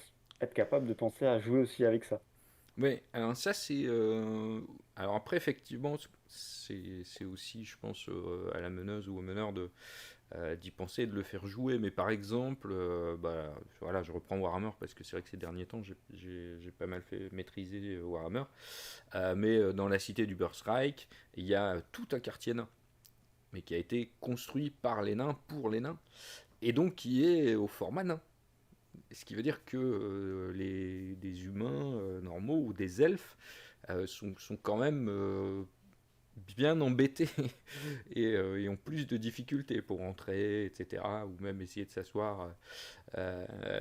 être capable de penser à jouer aussi avec ça. Oui, alors ça c'est... Alors après effectivement, c'est aussi je pense à la meneuse ou au meneur d'y penser et de le faire jouer. Mais par exemple, bah, voilà, je reprends Warhammer parce que c'est vrai que ces derniers temps j'ai pas mal fait maîtriser Warhammer. Mais dans la cité du Birthright, il y a tout un quartier nain, mais qui a été construit par les nains pour les nains, et donc qui est au format nain. Ce qui veut dire que des humains normaux ou des elfes sont quand même bien embêtés et ont plus de difficultés pour entrer, etc. Ou même essayer de s'asseoir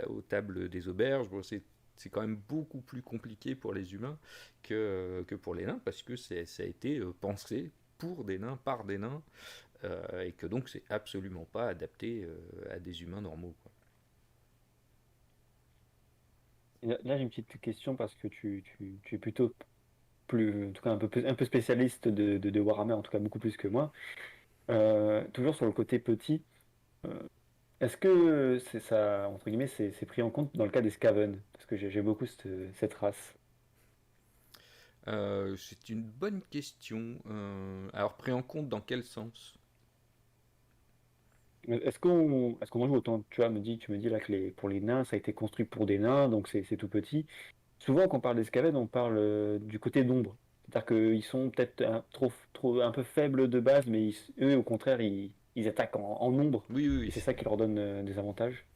aux tables des auberges. Bon, c'est quand même beaucoup plus compliqué pour les humains que pour les nains parce que ça a été pensé pour des nains, par des nains, et que donc c'est absolument pas adapté à des humains normaux, quoi. Et là, j'ai une petite question parce que tu es plutôt plus, en tout cas un peu spécialiste de Warhammer, en tout cas beaucoup plus que moi. Toujours sur le côté petit, euh, est-ce que c'est ça, entre guillemets, c'est pris en compte dans le cas des Skaven? Parce que j'ai beaucoup cette race. C'est une bonne question. Alors, pris en compte dans quel sens? Est-ce qu'on en joue autant, tu me dis là que pour les nains, ça a été construit pour des nains, donc c'est tout petit. Souvent, quand on parle des Skaven, on parle du côté d'ombre. C'est-à-dire qu'ils sont peut-être un peu faibles de base, mais eux, au contraire, ils attaquent en nombre. Oui, oui, Et oui. c'est ça qui leur donne des avantages.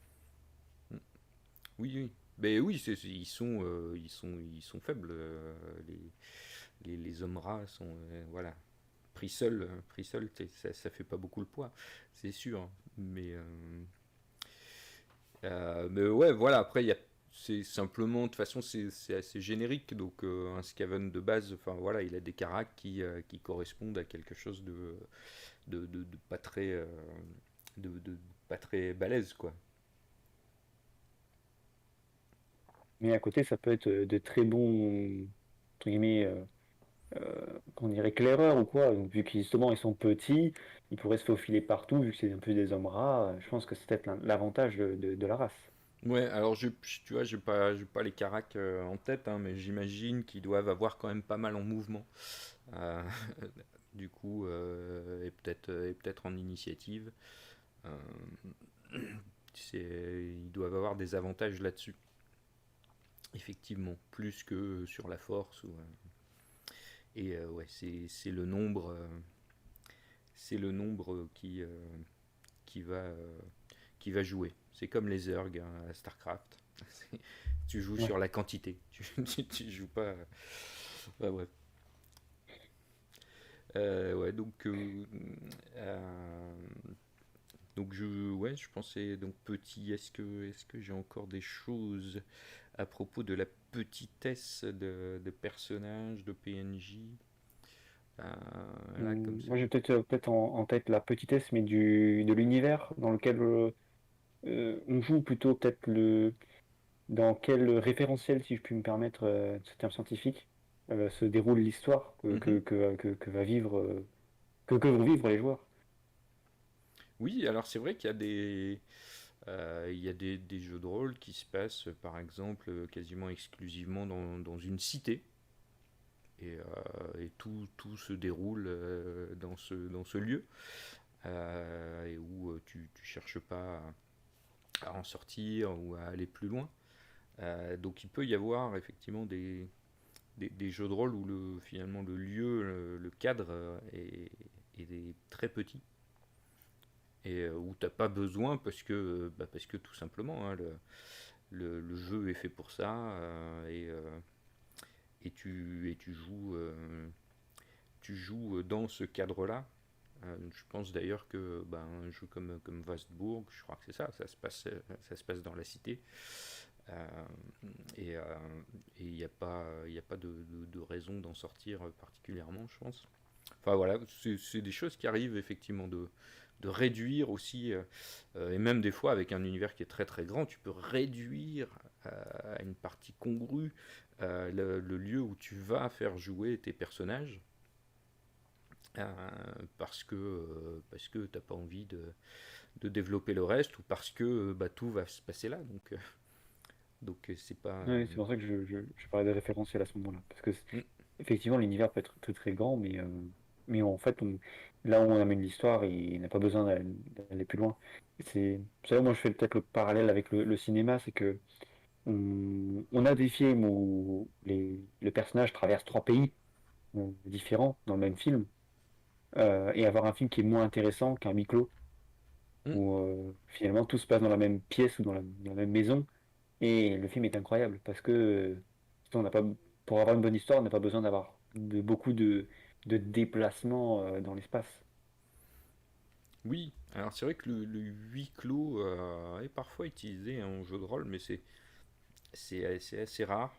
Oui, oui. Ben oui, ils sont faibles. Les hommes rats sont, voilà, pris seul, ça fait pas beaucoup le poids, c'est sûr. Mais ouais, voilà. Après, c'est simplement, de toute façon, c'est assez générique. Donc, un Skaven de base, enfin voilà, il a des caracs qui correspondent à quelque chose de pas très, de pas très balèze, quoi. Mais à côté, ça peut être de très bons, entre guillemets, qu'on dirait éclaireurs ou quoi. Donc, vu qu'ils justement ils sont petits, ils pourraient se faufiler partout, vu que c'est un peu des hommes rats. Je pense que c'est peut-être l'avantage de la race. Ouais, alors tu vois, j'ai pas les caracs en tête, hein, mais j'imagine qu'ils doivent avoir quand même pas mal en mouvement. Euh, du coup, et peut-être en initiative. Euh, ils doivent avoir des avantages là-dessus, effectivement, plus que sur la force. Et ouais, c'est le nombre qui va, euh, qui va jouer. C'est comme les Zerg hein, à StarCraft. Tu joues Ouais. sur la quantité. Tu joues pas. Ouais, ouais. Ouais, euh, ouais, je pensais donc petit. Est-ce que j'ai encore des choses à propos de la petitesse de personnages, de PNJ, là comme ça. Moi, j'ai peut-être en tête la petitesse, mais de l'univers dans lequel on joue plutôt peut-être dans quel référentiel, si je puis me permettre ce terme scientifique, se déroule l'histoire Mhm. que que vont vivre les joueurs. Oui, alors c'est vrai qu'il y a des Il y a des jeux de rôle qui se passent, par exemple, quasiment exclusivement dans une cité. Et tout se déroule dans ce lieu. Et où tu cherches pas à en sortir ou à aller plus loin. Donc il peut y avoir effectivement des jeux de rôle où finalement le lieu, le cadre est très petit et où t'as pas besoin parce que tout simplement, hein, le jeu est fait pour ça, et tu joues dans ce cadre-là. Je pense d'ailleurs que un jeu comme Vastbourg, je crois que c'est ça, ça se passe dans la cité. Euh, et il n'y a pas de raison d'en sortir particulièrement, je pense. Enfin voilà, c'est des choses qui arrivent effectivement de réduire aussi, et même des fois avec un univers qui est très très grand, tu peux réduire à une partie congrue le lieu où tu vas faire jouer tes personnages, euh, parce que t'as pas envie de développer le reste, ou parce que tout va se passer là. Donc c'est pas. Ouais, c'est pour ça que je parlais de référentiel à ce moment-là. Parce que Mm, effectivement, l'univers peut être très très grand, mais en fait, là où on amène l'histoire, il n'a pas besoin d'aller plus loin. C'est là où moi je fais peut-être le parallèle avec le cinéma, c'est que on a des films où le personnage traverse trois pays différents dans le même film, et avoir un film qui est moins intéressant qu'un huis clos, mm. où finalement tout se passe dans la même pièce ou dans la même maison. Et le film est incroyable parce que on n'a pas, pour avoir une bonne histoire, on n'a pas besoin d'avoir beaucoup de déplacements dans l'espace. Oui, alors c'est vrai que le huis clos est parfois utilisé en jeu de rôle, mais c'est assez rare.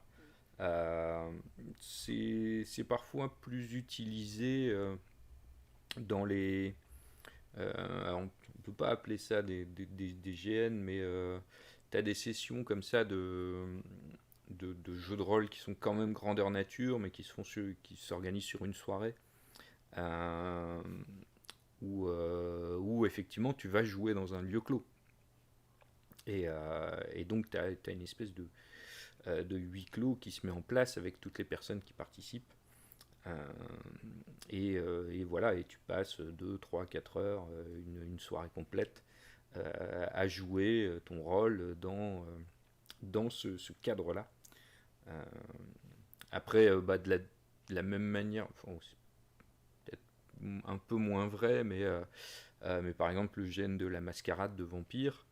Euh, c'est parfois plus utilisé dans les. Alors on ne peut pas appeler ça des GN, mais tu as des sessions comme ça de jeux de rôle qui sont quand même grandeur nature, mais qui s'organisent sur une soirée. euh, où effectivement tu vas jouer dans un lieu clos. Et donc tu as une espèce de huis clos qui se met en place avec toutes les personnes qui participent. Euh, et voilà, et tu passes 2 3 4 heures, une soirée complète, à jouer ton rôle dans ce cadre-là. Euh, Après, de la même manière, enfin, c'est peut-être un peu moins vrai, mais par exemple, le gène de la mascarade de vampire,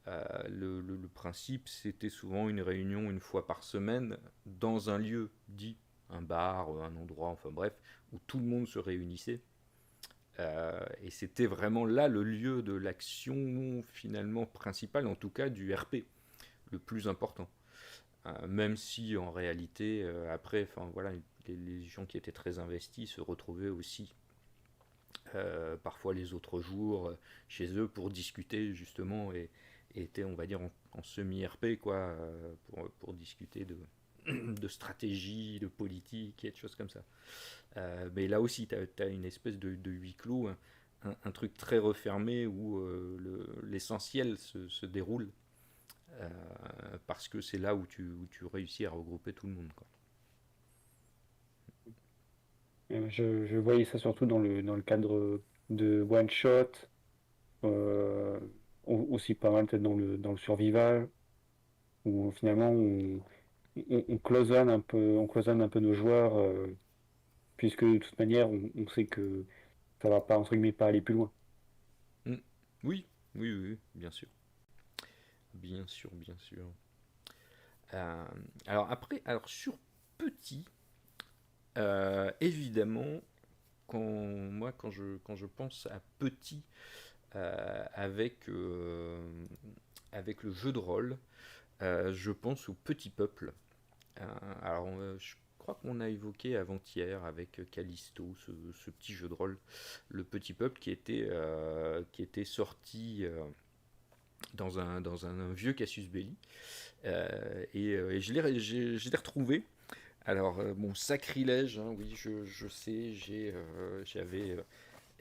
le principe, c'était souvent une réunion une fois par semaine dans un lieu dit, un bar, un endroit, enfin bref, où tout le monde se réunissait. Et c'était vraiment là le lieu de l'action finalement principale, en tout cas du RP, le plus important. Même si en réalité, après, enfin voilà, les gens qui étaient très investis se retrouvaient aussi parfois les autres jours chez eux pour discuter justement, et étaient, on va dire, en semi-RP, quoi, pour discuter de stratégie, de politique et de choses comme ça. Mais là aussi, tu as une espèce de huis clos, un truc très refermé où l'essentiel se déroule, euh, parce que c'est là où tu réussis à regrouper tout le monde, quoi. Je voyais ça surtout dans le cadre de one shot, euh, aussi pas mal peut-être dans le survival, où finalement on cloisonne un peu nos joueurs, puisque de toute manière on sait que ça va pas entre guillemets pas aller plus loin. Mm. Oui, oui, oui, oui, bien sûr. Bien sûr, bien sûr. Euh, alors après, alors sur petit, évidemment, quand je pense à petit, avec le jeu de rôle, je pense au Petit Peuple. Alors, je crois qu'on a évoqué avant-hier avec Callisto ce petit jeu de rôle, le Petit Peuple, qui était sorti dans un vieux Cassius Belli. Et je l'ai retrouvé. Alors, bon, sacrilège, hein, oui, je sais, j'avais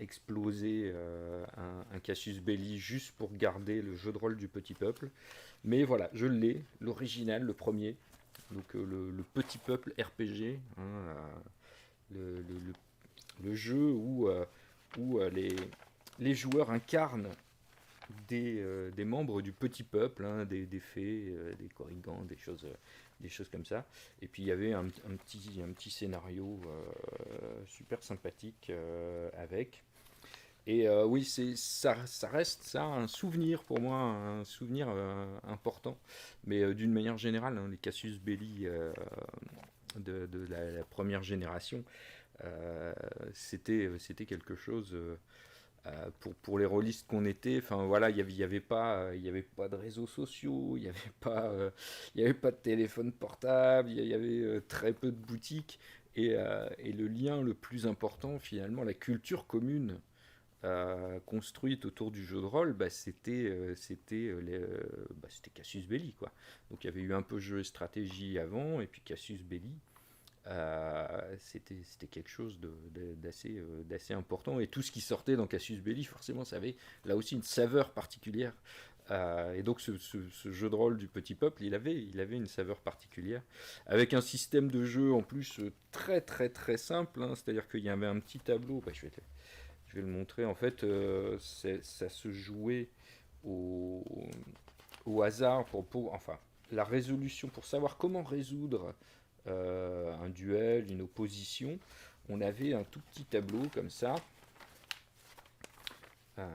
exploser un Cassius Belli juste pour garder le jeu de rôle du petit peuple. Mais voilà, je l'ai, l'original, le premier. Donc le petit peuple RPG, hein, le, le- le jeu où les joueurs incarnent des membres du petit peuple, hein, des fées, des corrigans, des choses comme ça. Et puis il y avait un petit scénario super sympathique avec. Et oui, ça reste ça un souvenir pour moi, un souvenir important. Mais d'une manière générale, hein, les Cassius Belli de la première génération, c'était quelque chose pour les rôlistes qu'on était. Enfin voilà, il y avait pas de réseaux sociaux, il y avait pas de téléphone portable, il y avait très peu de boutiques. Et le lien le plus important, finalement, la culture commune construite autour du jeu de rôle, bah, c'était Cassius Belli, quoi. Donc il y avait eu un peu jeu et stratégie avant, et puis Cassius Belli, c'était quelque chose d'assez important. Et tout ce qui sortait dans Cassius Belli, forcément, ça avait là aussi une saveur particulière. Et donc ce jeu de rôle du petit peuple, il avait une saveur particulière, avec un système de jeu en plus très très très simple, hein. C'est-à-dire qu'il y avait un petit tableau, bah, je vais le montrer, en fait, ça se jouait au, au hasard enfin, la résolution, pour savoir comment résoudre un duel, une opposition. On avait un tout petit tableau comme ça, euh,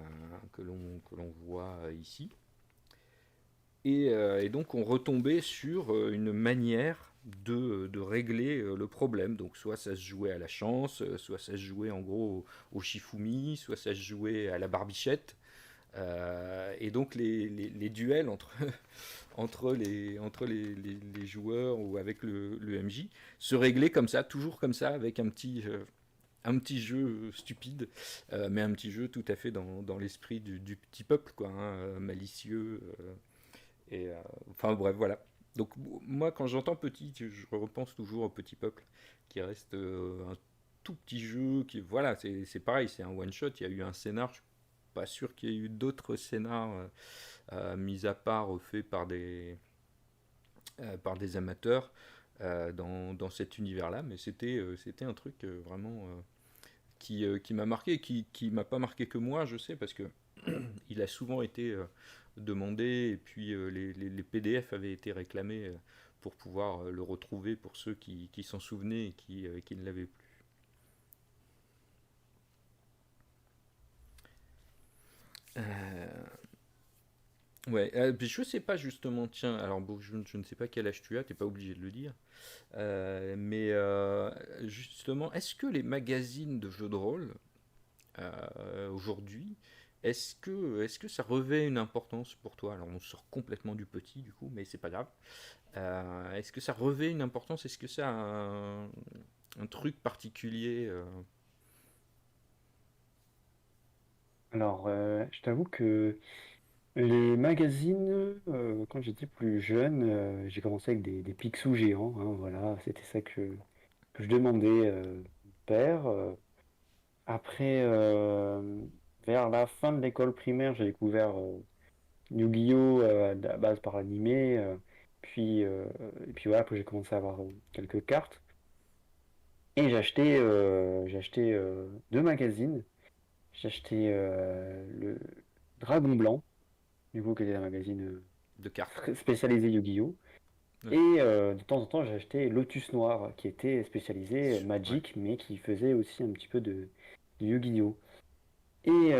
que l'on voit ici. Et donc on retombait sur une manière de régler le problème. Donc soit ça se jouait à la chance, soit ça se jouait en gros au shifumi, soit ça se jouait à la barbichette. Et donc les duels entre les joueurs ou avec le MJ se réglaient comme ça, toujours comme ça, avec un petit jeu stupide, mais un petit jeu tout à fait dans l'esprit du petit peuple, quoi, hein, malicieux. Enfin bref, voilà. Donc moi, quand j'entends petit, je repense toujours au petit peuple, qui reste un tout petit jeu, qui voilà, c'est pareil, c'est un one shot. Il y a eu un scénar, je suis pas sûr qu'il y ait eu d'autres scénars mis à part faits par des amateurs dans cet univers-là, mais c'était un truc vraiment qui m'a marqué, qui m'a pas marqué que moi, je sais, parce que il a souvent été demandé, et puis les PDF avaient été réclamés pour pouvoir le retrouver pour ceux qui s'en souvenaient et qui ne l'avaient plus. Ouais, puis je sais pas justement, tiens, alors bon, je ne sais pas quel âge tu as, t'es pas obligé de le dire, mais justement, est-ce que les magazines de jeux de rôle aujourd'hui, est-ce que ça revêt une importance pour toi? Alors on sort complètement du petit du coup, mais c'est pas grave. Est-ce que ça revêt une importance? Est-ce que ça a un truc particulier Alors, je t'avoue que les magazines, quand j'étais plus jeune, j'ai commencé avec des Picsou géants, hein, voilà, c'était ça que je demandais mon père. Après, vers la fin de l'école primaire, j'ai découvert Yu-Gi-Oh! À la base par animé, et puis voilà, après j'ai commencé à avoir quelques cartes. Et j'ai acheté deux magazines. J'ai acheté le Dragon Blanc, du coup, qui était un magazine de cartes? spécialisé Yu-Gi-Oh! Et Ouais. de temps en temps, j'ai acheté Lotus Noir, qui était spécialisé Ouais. Magic, mais qui faisait aussi un petit peu de Yu-Gi-Oh! Et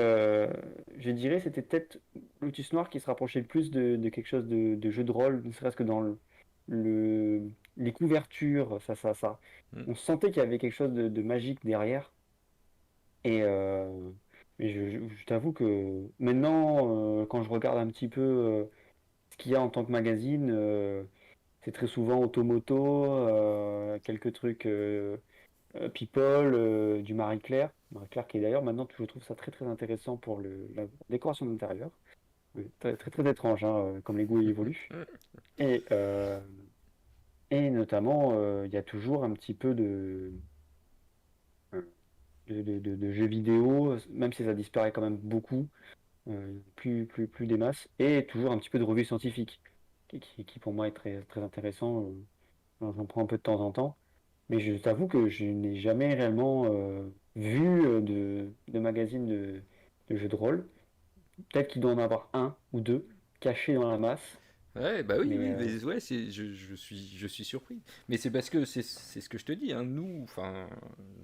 je dirais c'était peut-être Lotus Noir qui se rapprochait le plus de quelque chose de jeu de rôle, ne serait-ce que dans les couvertures, ça. Mm. On sentait qu'il y avait quelque chose de magique derrière. Et mais je t'avoue que maintenant, quand je regarde un petit peu ce qu'il y a en tant que magazine, c'est très souvent Automoto, quelques trucs People, du Marie-Claire. Marie-Claire qui est d'ailleurs maintenant, je trouve ça très très intéressant pour la décoration d'intérieur. Très, très très étrange, hein, comme les goûts évoluent. Et, euh, et notamment, il y a toujours un petit peu de jeux vidéo, même si ça disparaît quand même beaucoup, plus des masses, et toujours un petit peu de revue scientifique, qui pour moi est très intéressant. J'en prends un peu de temps en temps, mais je t'avoue que je n'ai jamais réellement vu de magazine de jeux de rôle. Peut-être qu'il doit en avoir un ou deux cachés dans la masse, Ouais, bah oui, mais oui, mais ouais, je suis surpris. Mais c'est parce que c'est ce que je te dis, hein, nous, enfin,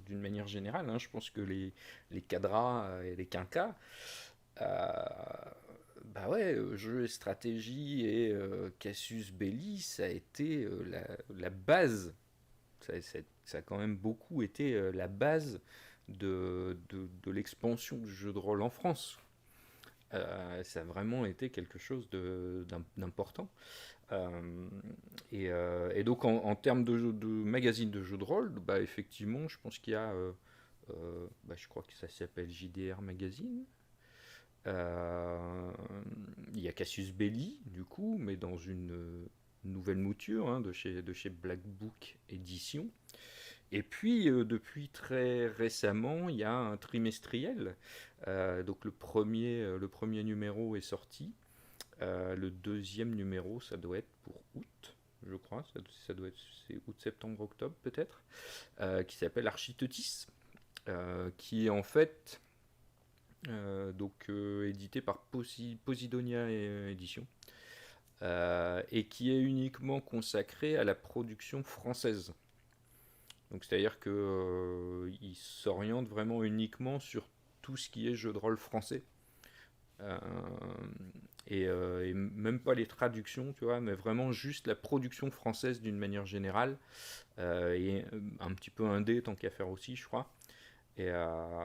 d'une manière générale, hein, je pense que les cadras et les quinquas, euh, bah ouais, jeu et stratégie et Cassius Belli, ça a été la base. Ça a quand même beaucoup été la base de l'expansion du jeu de rôle en France. Ça a vraiment été quelque chose d'important. Euh, et donc en termes de magazine de jeux de rôle, bah effectivement, je pense qu'il y a, bah, je crois que ça s'appelle JDR Magazine. Euh, il y a Cassius Belli, du coup, mais dans une nouvelle mouture hein, de chez Black Book Édition. Et puis, depuis très récemment, il y a un trimestriel. Donc, le premier numéro est sorti. Le deuxième numéro, ça doit être pour août, je crois. Ça doit être c'est août, septembre, octobre peut-être. Qui s'appelle Architeutis. Qui est en fait édité par Posidonia Édition. Et qui est uniquement consacré à la production française. Donc c'est-à-dire que il s'oriente vraiment uniquement sur tout ce qui est jeu de rôle français. Euh, et même pas les traductions, tu vois, mais vraiment juste la production française d'une manière générale. Et un petit peu indé tant qu'à faire aussi, je crois. Et, euh,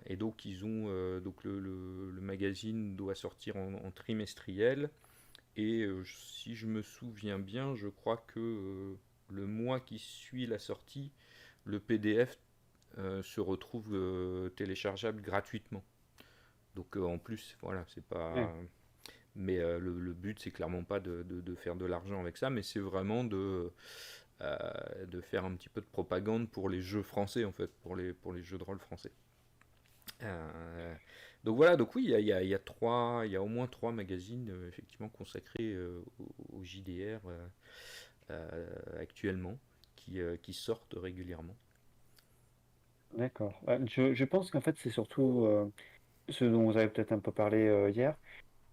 et donc ils ont donc le magazine doit sortir en trimestriel. Et si je me souviens bien, je crois que le mois qui suit la sortie, le PDF se retrouve téléchargeable gratuitement. Donc en plus, voilà, c'est ouais, pas. Mais le but, c'est clairement pas de faire de l'argent avec ça, mais c'est vraiment de faire un petit peu de propagande pour les jeux français, en fait, pour les jeux de rôle français. Euh, donc voilà, donc oui, il y a au moins trois magazines effectivement consacrés au JDR actuellement qui sortent régulièrement. d'accord. Ouais, je pense qu'en fait c'est surtout ce dont vous avez peut-être un peu parlé hier,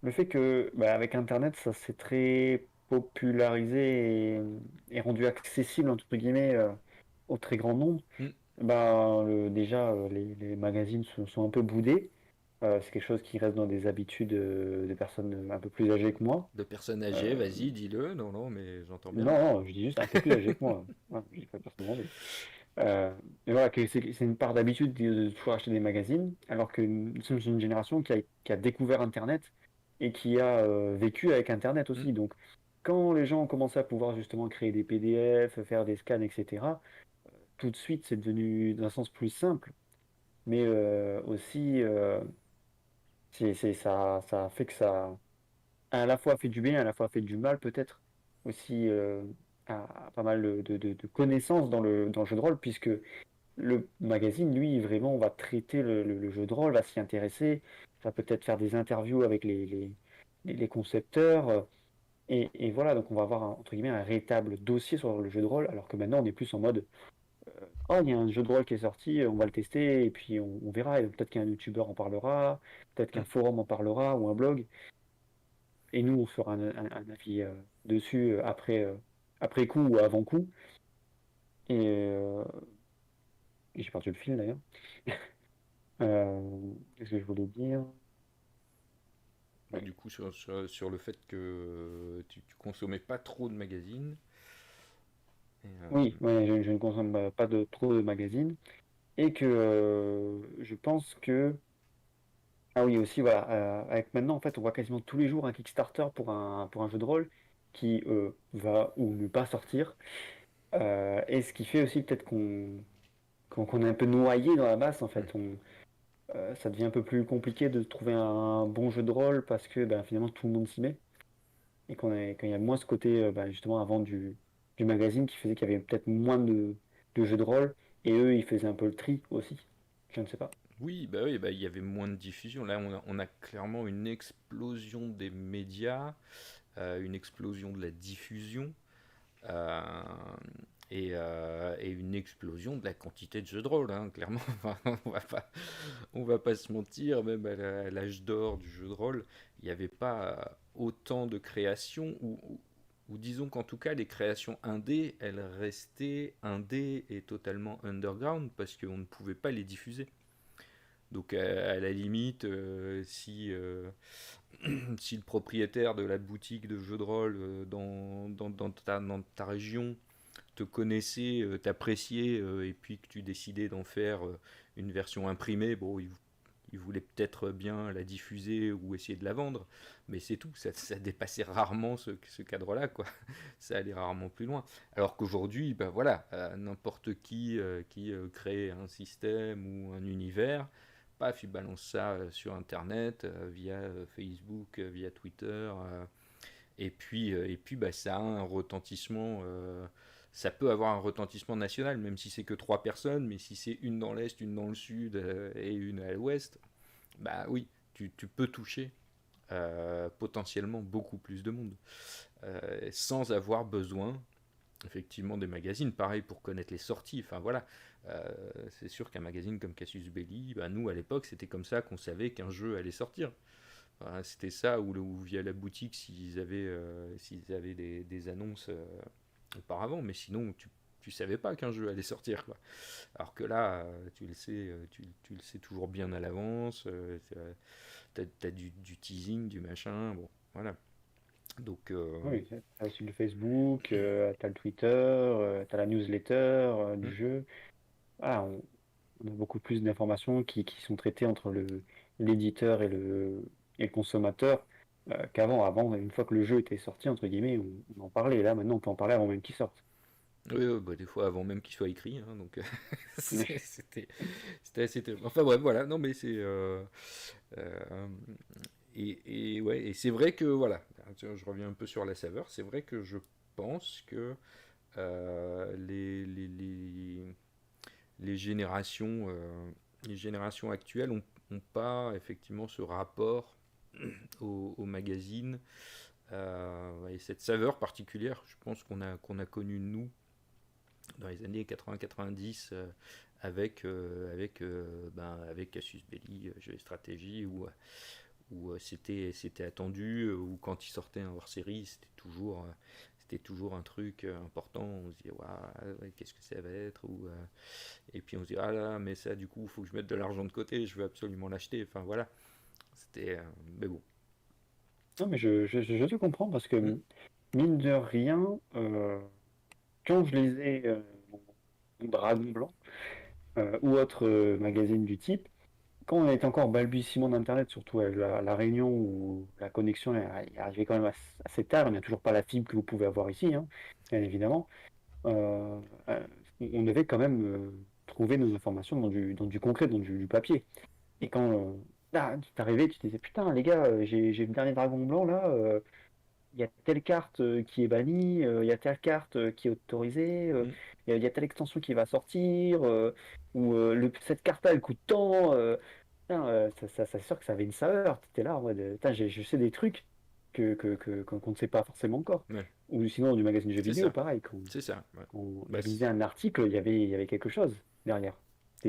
le fait que bah, avec Internet ça s'est très popularisé et rendu accessible entre guillemets au très grand nombre. Hmm. Bah, déjà les magazines sont un peu boudés. C'est quelque chose qui reste dans des habitudes de personnes un peu plus âgées que moi. De personnes Euh, âgées, vas-y, dis-le. Non, non, mais j'entends bien. non, non, je dis juste un peu plus âgées que moi. Ouais, je dis pas personnellement. Euh, mais voilà, que c'est une part d'habitude de toujours acheter des magazines, alors que nous sommes une génération qui a découvert Internet et qui a vécu avec Internet Hmm. aussi. Donc, quand les gens ont commencé à pouvoir justement créer des PDF, faire des scans, etc., tout de suite, c'est devenu d'un sens plus simple. Mais aussi, ça a fait que ça a à la fois fait du bien, à la fois fait du mal, peut-être aussi à pas mal de connaissances dans le jeu de rôle, puisque le magazine, lui, vraiment, va traiter le jeu de rôle, va s'y intéresser, va peut-être faire des interviews avec les concepteurs. Et voilà, donc on va avoir, entre guillemets, un véritable dossier sur le jeu de rôle, alors que maintenant, on est plus en mode, oh, il y a un jeu de rôle qui est sorti, on va le tester, et puis on verra. Et peut-être qu'un youtubeur en parlera, peut-être qu'un Hmm. forum en parlera, ou un blog. Et nous, on fera un avis dessus après coup ou avant coup. Et j'ai perdu le fil d'ailleurs. Qu'est-ce que je voulais dire? Bah, Ouais. du coup, sur le fait que tu consommais pas trop de magazines. Et, Oui, ouais, je ne consomme pas de trop de magazines. Et que je pense que. Ah oui, aussi, voilà. Avec maintenant, en fait, on voit quasiment tous les jours un Kickstarter pour un jeu de rôle qui va ou ne pas sortir. Et ce qui fait aussi peut-être qu'on est un peu noyé dans la masse, en hmm. fait. Ça devient un peu plus compliqué de trouver un bon jeu de rôle parce que ben, finalement tout le monde s'y met. Et quand il y a moins ce côté, ben, justement, avant du magazine qui faisait qu'il y avait peut-être moins de jeux de rôle. Et eux, ils faisaient un peu le tri aussi. Je ne sais pas. Oui, bah oui, bah il y avait moins de diffusion. Là, on a clairement une explosion des médias, une explosion de la diffusion. euh, et une explosion de la quantité de jeux de rôle, hein, clairement. Enfin, on va pas se mentir, même à l'âge d'or du jeu de rôle, il n'y avait pas autant de créations, ou disons qu'en tout cas, les créations indé, elles restaient indé et totalement underground parce qu'on ne pouvait pas les diffuser. Donc à la limite, si le propriétaire de la boutique de jeux de rôle dans ta région te connaissait, t'appréciait, et puis que tu décidais d'en faire une version imprimée, bon, il voulait peut-être bien la diffuser ou essayer de la vendre, mais c'est tout, ça dépassait rarement ce cadre-là, quoi. Ça allait rarement plus loin. Alors qu'aujourd'hui, ben voilà, n'importe qui crée un système ou un univers, paf, il balance ça sur Internet, via Facebook, via Twitter, et puis bah, ça a un retentissement. Ça peut avoir un retentissement national, même si c'est que trois personnes, mais si c'est une dans l'Est, une dans le Sud et une à l'Ouest, bah oui, tu peux toucher potentiellement beaucoup plus de monde, sans avoir besoin effectivement des magazines. Pareil pour connaître les sorties, enfin voilà. C'est sûr qu'un magazine comme Cassius Belli, bah, nous à l'époque c'était comme ça qu'on savait qu'un jeu allait sortir. Voilà, c'était ça, ou via la boutique s'ils avaient des annonces auparavant, mais sinon tu savais pas qu'un jeu allait sortir, quoi. Alors que là, tu le sais, tu le sais toujours bien à l'avance, t'as du teasing, du machin, bon, voilà. Donc, Oui, t'as aussi le Facebook, t'as le Twitter, t'as la newsletter du hmm, jeu. Ah, on a beaucoup plus d'informations qui sont traitées entre l'éditeur et le consommateur qu'avant. Avant, une fois que le jeu était sorti, entre guillemets, on en parlait. Là, maintenant, on peut en parler avant même qu'il sorte. oui, oui, bah, des fois avant même qu'il soit écrit, hein, donc Mais c'était assez terrible. Enfin bref, voilà, non mais euh, et ouais, et c'est vrai que voilà, je reviens un peu sur la saveur. C'est vrai que je pense que les générations, les générations actuelles ont pas effectivement ce rapport au magazine, et cette saveur particulière, je pense qu'on a connu nous dans les années 80-90, avec Cassius Belli, jeu et stratégie, où c'était attendu, ou quand il sortait un hors-série, c'était toujours un truc important. On se dit, waouh, ouais, qu'est-ce que ça va être, et puis on se dit, ah là, mais ça, du coup, il faut que je mette de l'argent de côté, je veux absolument l'acheter. Enfin voilà, mais bon. non, mais je te comprends parce que, Mm, mine de rien, quand je lisais mon Dragon Blanc ou autre magazine du type, quand on était encore balbutiement d'Internet, surtout à la Réunion où la connexion est arrivée quand même assez tard, il n'y a toujours pas la fibre que vous pouvez avoir ici, hein, bien évidemment. euh, euh, on devait quand même trouver nos informations dans du concret, dans du papier. Et quand là, tu t'arrivais, tu te disais, putain, les gars, j'ai le dernier Dragon Blanc là, il y a telle carte qui est bannie, il y a telle carte qui est autorisée, mm. il y a telle extension qui va sortir, ou cette carte-là, elle coûte tant. Putain, c'est sûr que ça avait une saveur. Tu étais là en mode, putain, je sais des trucs qu'on ne sait pas forcément encore. Ouais, Ou sinon, du magazine jeux c'est vidéo, ça, pareil, quand c'est ça. Ouais. on Bah, lisait un article, il y avait quelque chose derrière. Ça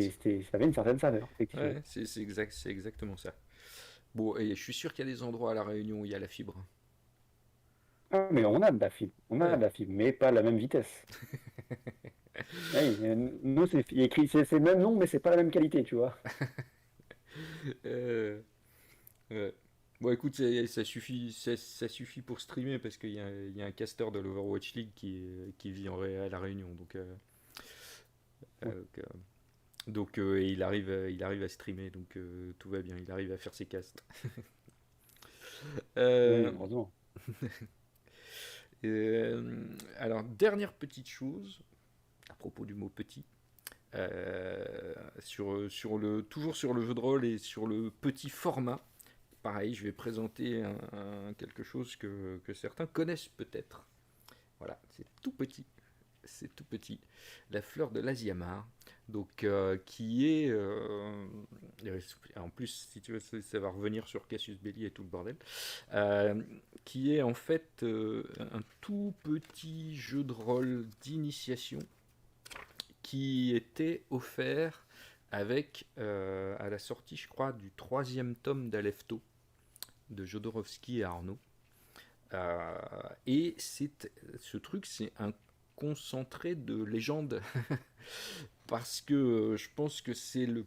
avait une certaine saveur, effectivement. ouais, c'est exactement ça. Bon, et je suis sûr qu'il y a des endroits à La Réunion où il y a la fibre. Ah, mais on a de la fibre, Ouais. mais pas à la même vitesse. Oui, nous, il y a écrit, c'est le même nom, mais c'est pas la même qualité, tu vois. Euh, ouais. Bon, écoute, ça suffit pour streamer parce qu'il y a un caster de l'Overwatch League qui vit à La Réunion. Ouais, Et il arrive à streamer, donc tout va bien. Il arrive à faire ses casts. ouais, Euh, heureusement. alors, dernière petite chose, à propos du mot petit, toujours sur le jeu de rôle et sur le petit format. Pareil, je vais présenter quelque chose que certains connaissent peut-être. Voilà, c'est tout petit. c'est tout petit. La fleur de l'Asiamar. Donc, qui est. En plus, si tu veux, ça va revenir sur Cassius Belli et tout le bordel. euh, qui est en fait un tout petit jeu de rôle d'initiation qui était offert avec, à la sortie, je crois, du troisième tome d'Alefto de Jodorowsky et Arnaud. Euh, et ce truc, c'est un concentré de légendes parce que je pense que c'est le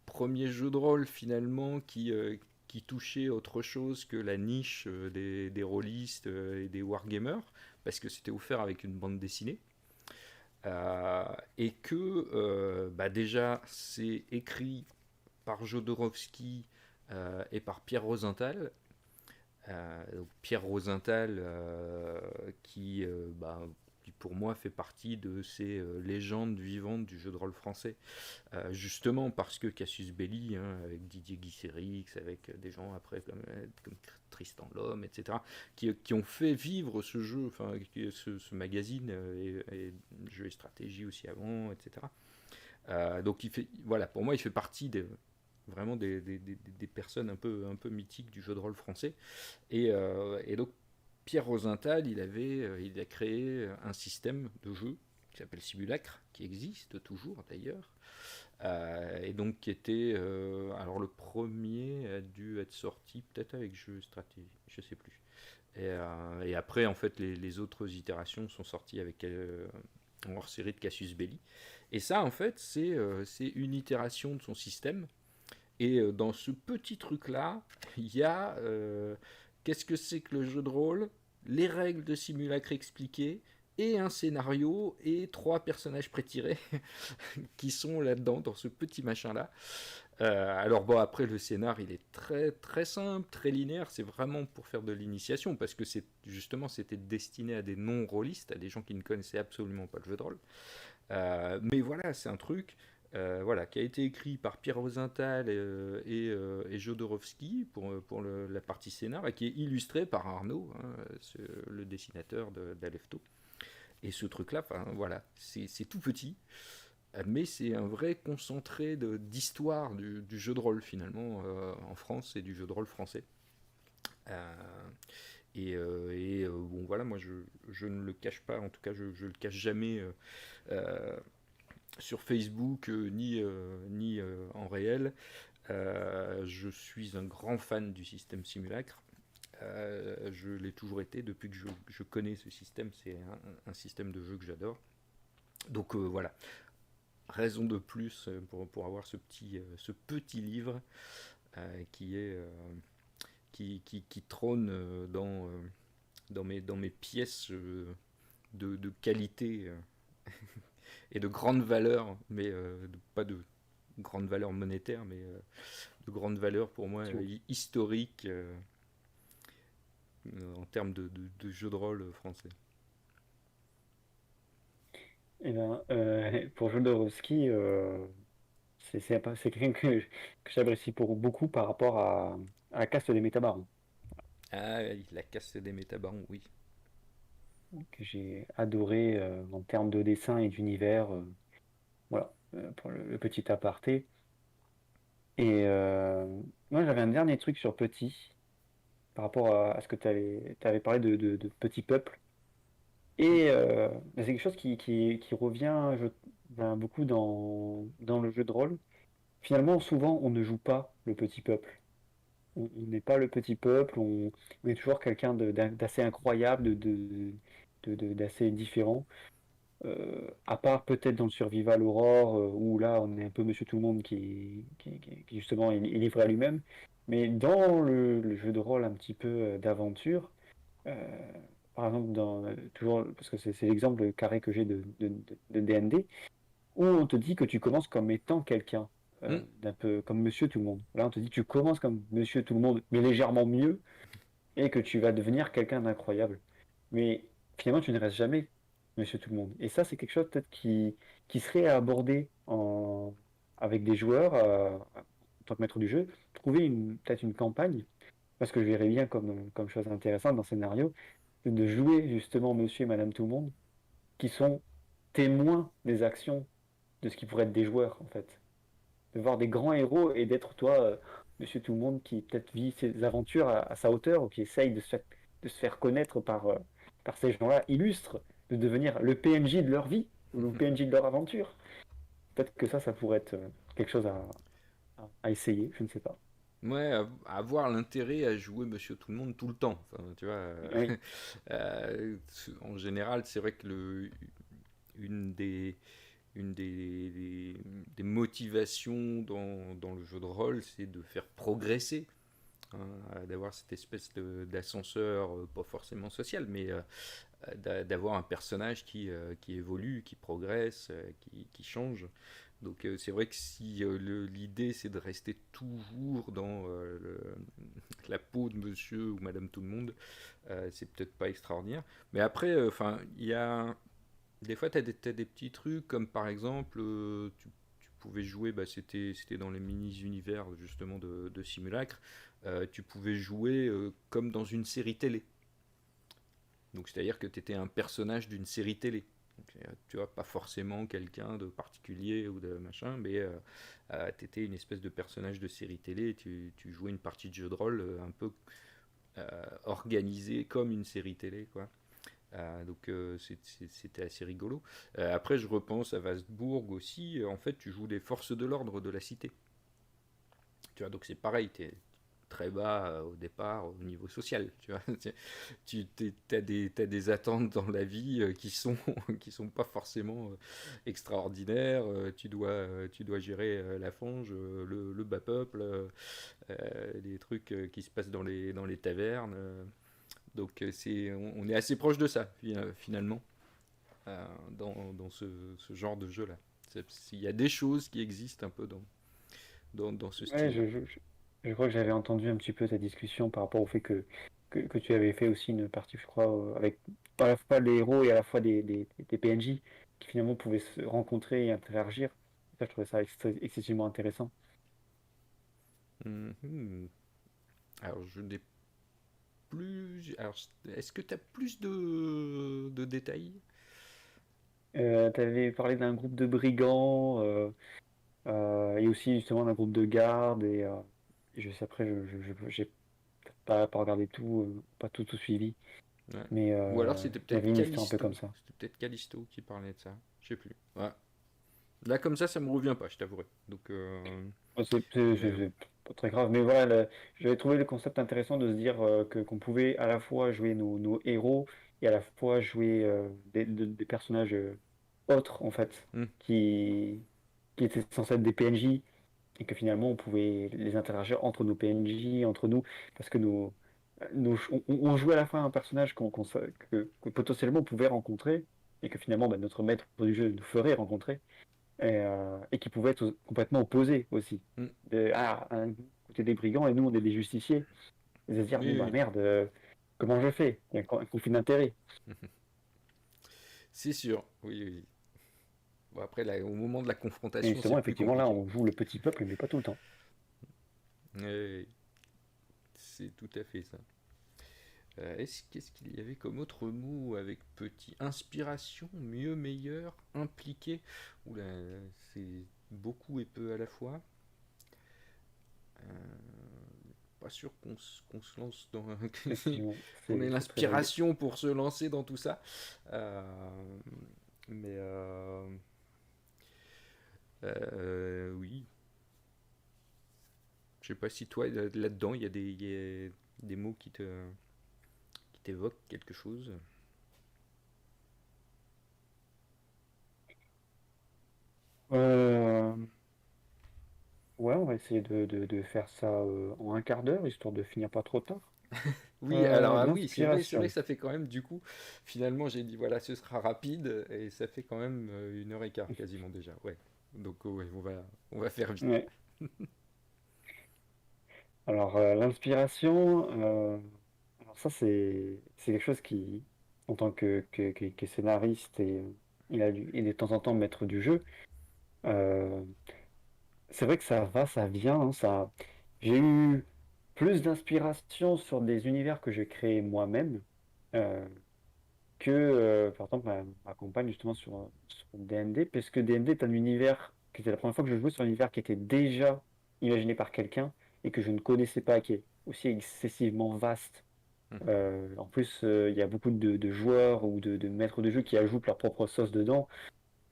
premier jeu de rôle finalement qui touchait autre chose que la niche des rôlistes et des wargamers, parce que c'était offert avec une bande dessinée. Euh, et que bah déjà c'est écrit par Jodorowsky et par Pierre Rosenthal. Donc Pierre Rosenthal qui pour moi fait partie de ces légendes vivantes du jeu de rôle français. Justement parce que Cassius Belli, hein, avec Didier Guisserix, avec des gens après comme Tristan Lhomme, etc., qui ont fait vivre ce jeu, enfin ce magazine et jeu et stratégie aussi avant, etc. Donc voilà, pour moi il fait partie vraiment des personnes un peu mythiques du jeu de rôle français. Et donc Pierre Rosenthal, il a créé un système de jeu qui s'appelle Simulacre, qui existe toujours d'ailleurs, et donc qui était, alors le premier a dû être sorti peut-être avec jeu stratégie, je sais plus. Et après en fait les autres itérations sont sorties avec en hors série de Cassius Belli. Et ça en fait c'est une itération de son système. Et dans ce petit truc-là, il y a qu'est-ce que c'est que le jeu de rôle, les règles de simulacre expliquées, et un scénario, et trois personnages prétirés qui sont là-dedans, dans ce petit machin-là. Alors bon, après le scénar, il est très très simple, très linéaire, c'est vraiment pour faire de l'initiation, parce que justement c'était destiné à des non-rôlistes, à des gens qui ne connaissaient absolument pas le jeu de rôle. Mais voilà, c'est un truc voilà, qui a été écrit par Pierre Rosenthal et Jodorowsky pour la partie scénar, et qui est illustré par Arnaud, hein, le dessinateur d'Alefto. Et ce truc-là, voilà, c'est tout petit, mais c'est un vrai concentré d'histoire du jeu de rôle finalement en France et du jeu de rôle français. Euh, bon voilà, moi je ne le cache pas, en tout cas je ne le cache jamais euh, sur Facebook ni en réel. Je suis un grand fan du système simulacre. Je l'ai toujours été depuis que je connais ce système. C'est un système de jeu que j'adore. Donc voilà, raison de plus pour avoir ce petit livre qui est qui trône dans mes pièces de qualité et de grande valeur, mais pas de grande valeur monétaire, mais de grande valeur pour moi historique en termes de jeu de rôle français. Eh ben, pour Jodorowsky, c'est quelqu'un que j'apprécie pour beaucoup par rapport à la caste des métabarons, Ah, la casse des métabarons, oui. que j'ai adoré en termes de dessin et d'univers. Voilà, pour le petit aparté. Et moi, j'avais un dernier truc sur Petit, par rapport à ce que tu avais parlé de Petit Peuple. Oui. Et c'est quelque chose qui revient ben, beaucoup dans le jeu de rôle. Finalement, souvent, on ne joue pas le petit peuple. On n'est pas le petit peuple, on est toujours quelqu'un d'assez incroyable, d'assez différent. À part peut-être dans le Survival Aurore, où là, on est un peu Monsieur Tout-le-Monde qui, justement est livré à lui-même. Mais dans le jeu de rôle un petit peu d'aventure, euh, par exemple, toujours, parce que c'est l'exemple carré que j'ai de D&D, où on te dit que tu commences comme étant quelqu'un, Mm. d'un peu comme Monsieur Tout-le-Monde. Là, on te dit que tu commences comme Monsieur Tout-le-Monde, mais légèrement mieux, et que tu vas devenir quelqu'un d'incroyable. Mais finalement, tu ne restes jamais Monsieur Tout-le-Monde. Et ça, c'est quelque chose peut-être qui serait à aborder avec des joueurs en tant que maître du jeu, trouver peut-être une campagne, parce que je verrais bien comme chose intéressante dans le scénario, de jouer justement Monsieur et Madame Tout-le-Monde, qui sont témoin des actions de ce qui pourrait être des joueurs, en fait. De voir des grands héros et d'être toi, monsieur tout le monde, qui peut-être vit ses aventures à sa hauteur ou qui essaye de se faire connaître par ces gens-là illustres, de devenir le PNJ de leur vie ou le PNJ de leur aventure. Peut-être que ça pourrait être quelque chose à essayer, je ne sais pas. Ouais, avoir l'intérêt à jouer Monsieur Tout le Monde tout le temps. Enfin, tu vois, Oui, en général, c'est vrai que une des, des motivations dans le jeu de rôle, c'est de faire progresser, hein, d'avoir cette espèce d'ascenseur, pas forcément social, mais d'avoir un personnage qui évolue, qui progresse, qui change. Donc c'est vrai que si l'idée c'est de rester toujours dans la peau de monsieur ou madame tout le monde, c'est peut-être pas extraordinaire. Mais après, enfin, il y a des fois, t'as des petits trucs, comme par exemple, tu pouvais jouer, bah, c'était dans les mini-univers justement de Simulacre, tu pouvais jouer comme dans une série télé. Donc c'est-à-dire que tu étais un personnage d'une série télé. Donc, tu vois, pas forcément quelqu'un de particulier ou de machin, mais tu étais une espèce de personnage de série télé, et tu jouais une partie de jeu de rôle un peu organisée comme une série télé, quoi. Donc c'était assez rigolo. Après, je repense à Vasbourg aussi. En fait, tu joues des forces de l'ordre de la cité. Tu vois, donc c'est pareil, tu es très bas au départ au niveau social. Tu vois, t'as des attentes dans la vie qui sont pas forcément extraordinaires. Tu dois gérer la fange, le bas peuple, les trucs qui se passent dans les tavernes. Donc on est assez proche de ça finalement dans ce genre de jeu là. Il y a des choses qui existent un peu dans ce ouais, style là. je crois que j'avais entendu un petit peu ta discussion par rapport au fait que tu avais fait aussi une partie, je crois, avec à la fois les héros et à la fois des PNJ qui finalement pouvaient se rencontrer et interagir. Ça, je trouvais ça excessivement intéressant. Mhm. Alors je n'ai plus. Alors est-ce que tu as plus de détails? Tu avais parlé d'un groupe de brigands et aussi justement d'un groupe de gardes et je sais après, j'ai pas regardé tout, pas tout suivi, Ouais. mais Ou alors il y avait une histoire un peu comme ça. C'était peut-être Callisto qui parlait de ça. Je sais plus. Ouais. Là comme ça me revient pas, je t'avouerai. Donc Bon, mais c'est pas très grave, mais voilà, j'avais trouvé le concept intéressant de se dire qu'on pouvait à la fois jouer nos héros et à la fois jouer des personnages autres, en fait, hmm. qui étaient censés être des PNJ, et que finalement on pouvait les interagir entre nos PNJ, entre nous, parce que on jouait à la fois un personnage que potentiellement on pouvait rencontrer, et que finalement bah, notre maître du jeu nous ferait rencontrer et qui pouvaient être complètement opposés aussi. Hmm. Un côté des brigands et nous on est des justiciers. Et de se dire, bon Oui, bah oui. merde, comment je fais? Il y a un conflit d'intérêts. C'est sûr. Oui, oui. Bon, après, là, au moment de la Et confrontation, c'est justement, plus effectivement, là, compliqué. on joue le petit peuple, mais pas tout le temps. Oui, c'est tout à fait ça. Qu'est-ce qu'il y avait comme autre mot avec petit? Inspiration, mieux, meilleur, impliqué. Oula, c'est beaucoup et peu à la fois. Pas sûr qu'on se lance dans Effectivement, qu'on ait c'est très vague. l'inspiration pour se lancer dans tout ça. Euh, mais oui, je sais pas si toi là-dedans il y a des mots qui t'évoquent quelque chose. Euh, ouais, on va essayer de faire ça en un quart d'heure, histoire de finir pas trop tard. Oui, alors ah oui, c'est vrai L'inspiration. que ça fait quand même du coup, finalement j'ai dit voilà ce sera rapide et ça fait quand même une heure et quart quasiment déjà, ouais. Donc ouais, on va faire vite. Ouais. Alors, l'inspiration, alors ça, c'est quelque chose qui, en tant que scénariste et et de temps en temps maître du jeu, euh, c'est vrai que ça va, ça vient, hein, j'ai eu plus d'inspiration sur des univers que j'ai créés moi-même, euh, que, par exemple, ma compagne, justement, sur D&D, parce que D&D est un univers, qui était la première fois que je jouais sur un univers qui était déjà imaginé par quelqu'un et que je ne connaissais pas, qui est aussi excessivement vaste. En plus, il y a beaucoup de joueurs ou de maîtres de jeu qui ajoutent leur propre sauce dedans,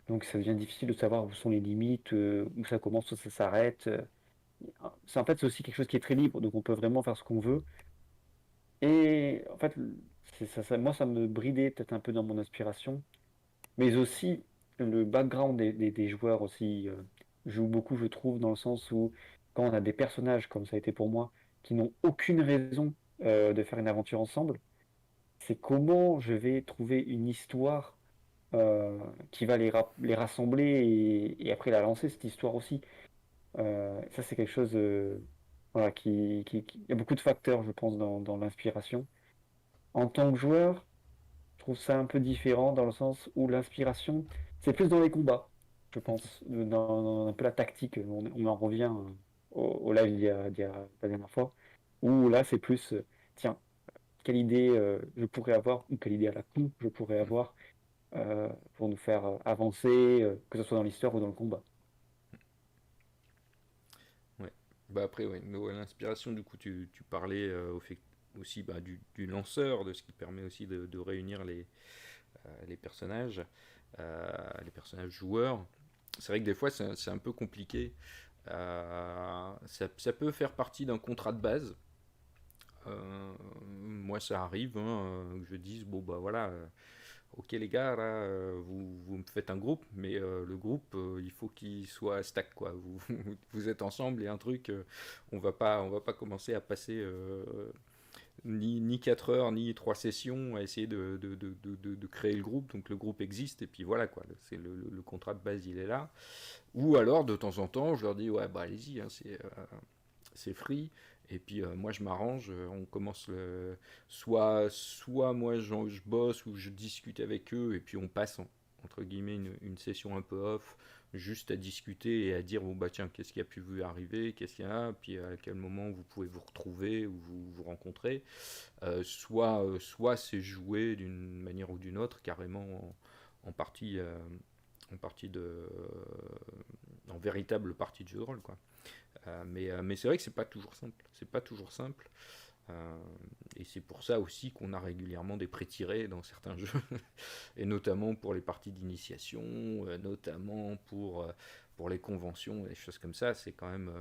donc ça devient difficile de savoir où sont les limites, où ça commence, où ça s'arrête. En fait, c'est aussi quelque chose qui est très libre, donc on peut vraiment faire ce qu'on veut. Et en fait, moi, ça me bridait peut-être un peu dans mon inspiration, mais aussi le background des joueurs aussi joue beaucoup, je trouve, dans le sens où quand on a des personnages, comme ça a été pour moi, qui n'ont aucune raison de faire une aventure ensemble, c'est comment je vais trouver une histoire qui va les rassembler et après la lancer, cette histoire aussi. Ça, c'est quelque chose voilà, il y a beaucoup de facteurs, je pense, dans l'inspiration. En tant que joueur, je trouve ça un peu différent dans le sens où l'inspiration, c'est plus dans les combats, je pense, dans un peu la tactique. On en revient au live la dernière fois, où là, c'est plus, tiens, quelle idée je pourrais avoir, ou quelle idée à la con je pourrais avoir pour nous faire avancer, que ce soit dans l'histoire ou dans le combat. Ouais. Bah après, ouais, mais ouais, l'inspiration, du coup, tu parlais aussi bah, du lanceur, de ce qui permet aussi de réunir les personnages joueurs. C'est vrai que des fois, c'est un peu compliqué. Ça peut faire partie d'un contrat de base. Moi, ça arrive que je dise, bon, bah voilà, ok les gars, là, vous me faites un groupe, mais le groupe, il faut qu'il soit stack, quoi. Vous êtes ensemble et un truc, on va pas commencer à passer ni 4 heures, ni 3 sessions à essayer de créer le groupe. Donc le groupe existe, et puis voilà, quoi. C'est le contrat de base, il est là. Ou alors, de temps en temps, je leur dis, ouais, bah allez-y, hein, c'est free. Et puis moi je m'arrange, on commence soit moi je bosse ou je discute avec eux et puis on passe entre guillemets une session un peu off, juste à discuter et à dire bon bah tiens qu'est-ce qui a pu vous arriver, qu'est-ce qu'il y a, puis à quel moment vous pouvez vous retrouver ou vous rencontrer. Soit c'est joué d'une manière ou d'une autre carrément en partie en véritable partie de jeu de rôle quoi. Mais c'est vrai que c'est pas toujours simple. C'est pas toujours simple. Euh, et c'est pour ça aussi qu'on a régulièrement des pré-tirés dans certains jeux. Et notamment pour les parties d'initiation, notamment pour les conventions, et des choses comme ça. C'est quand même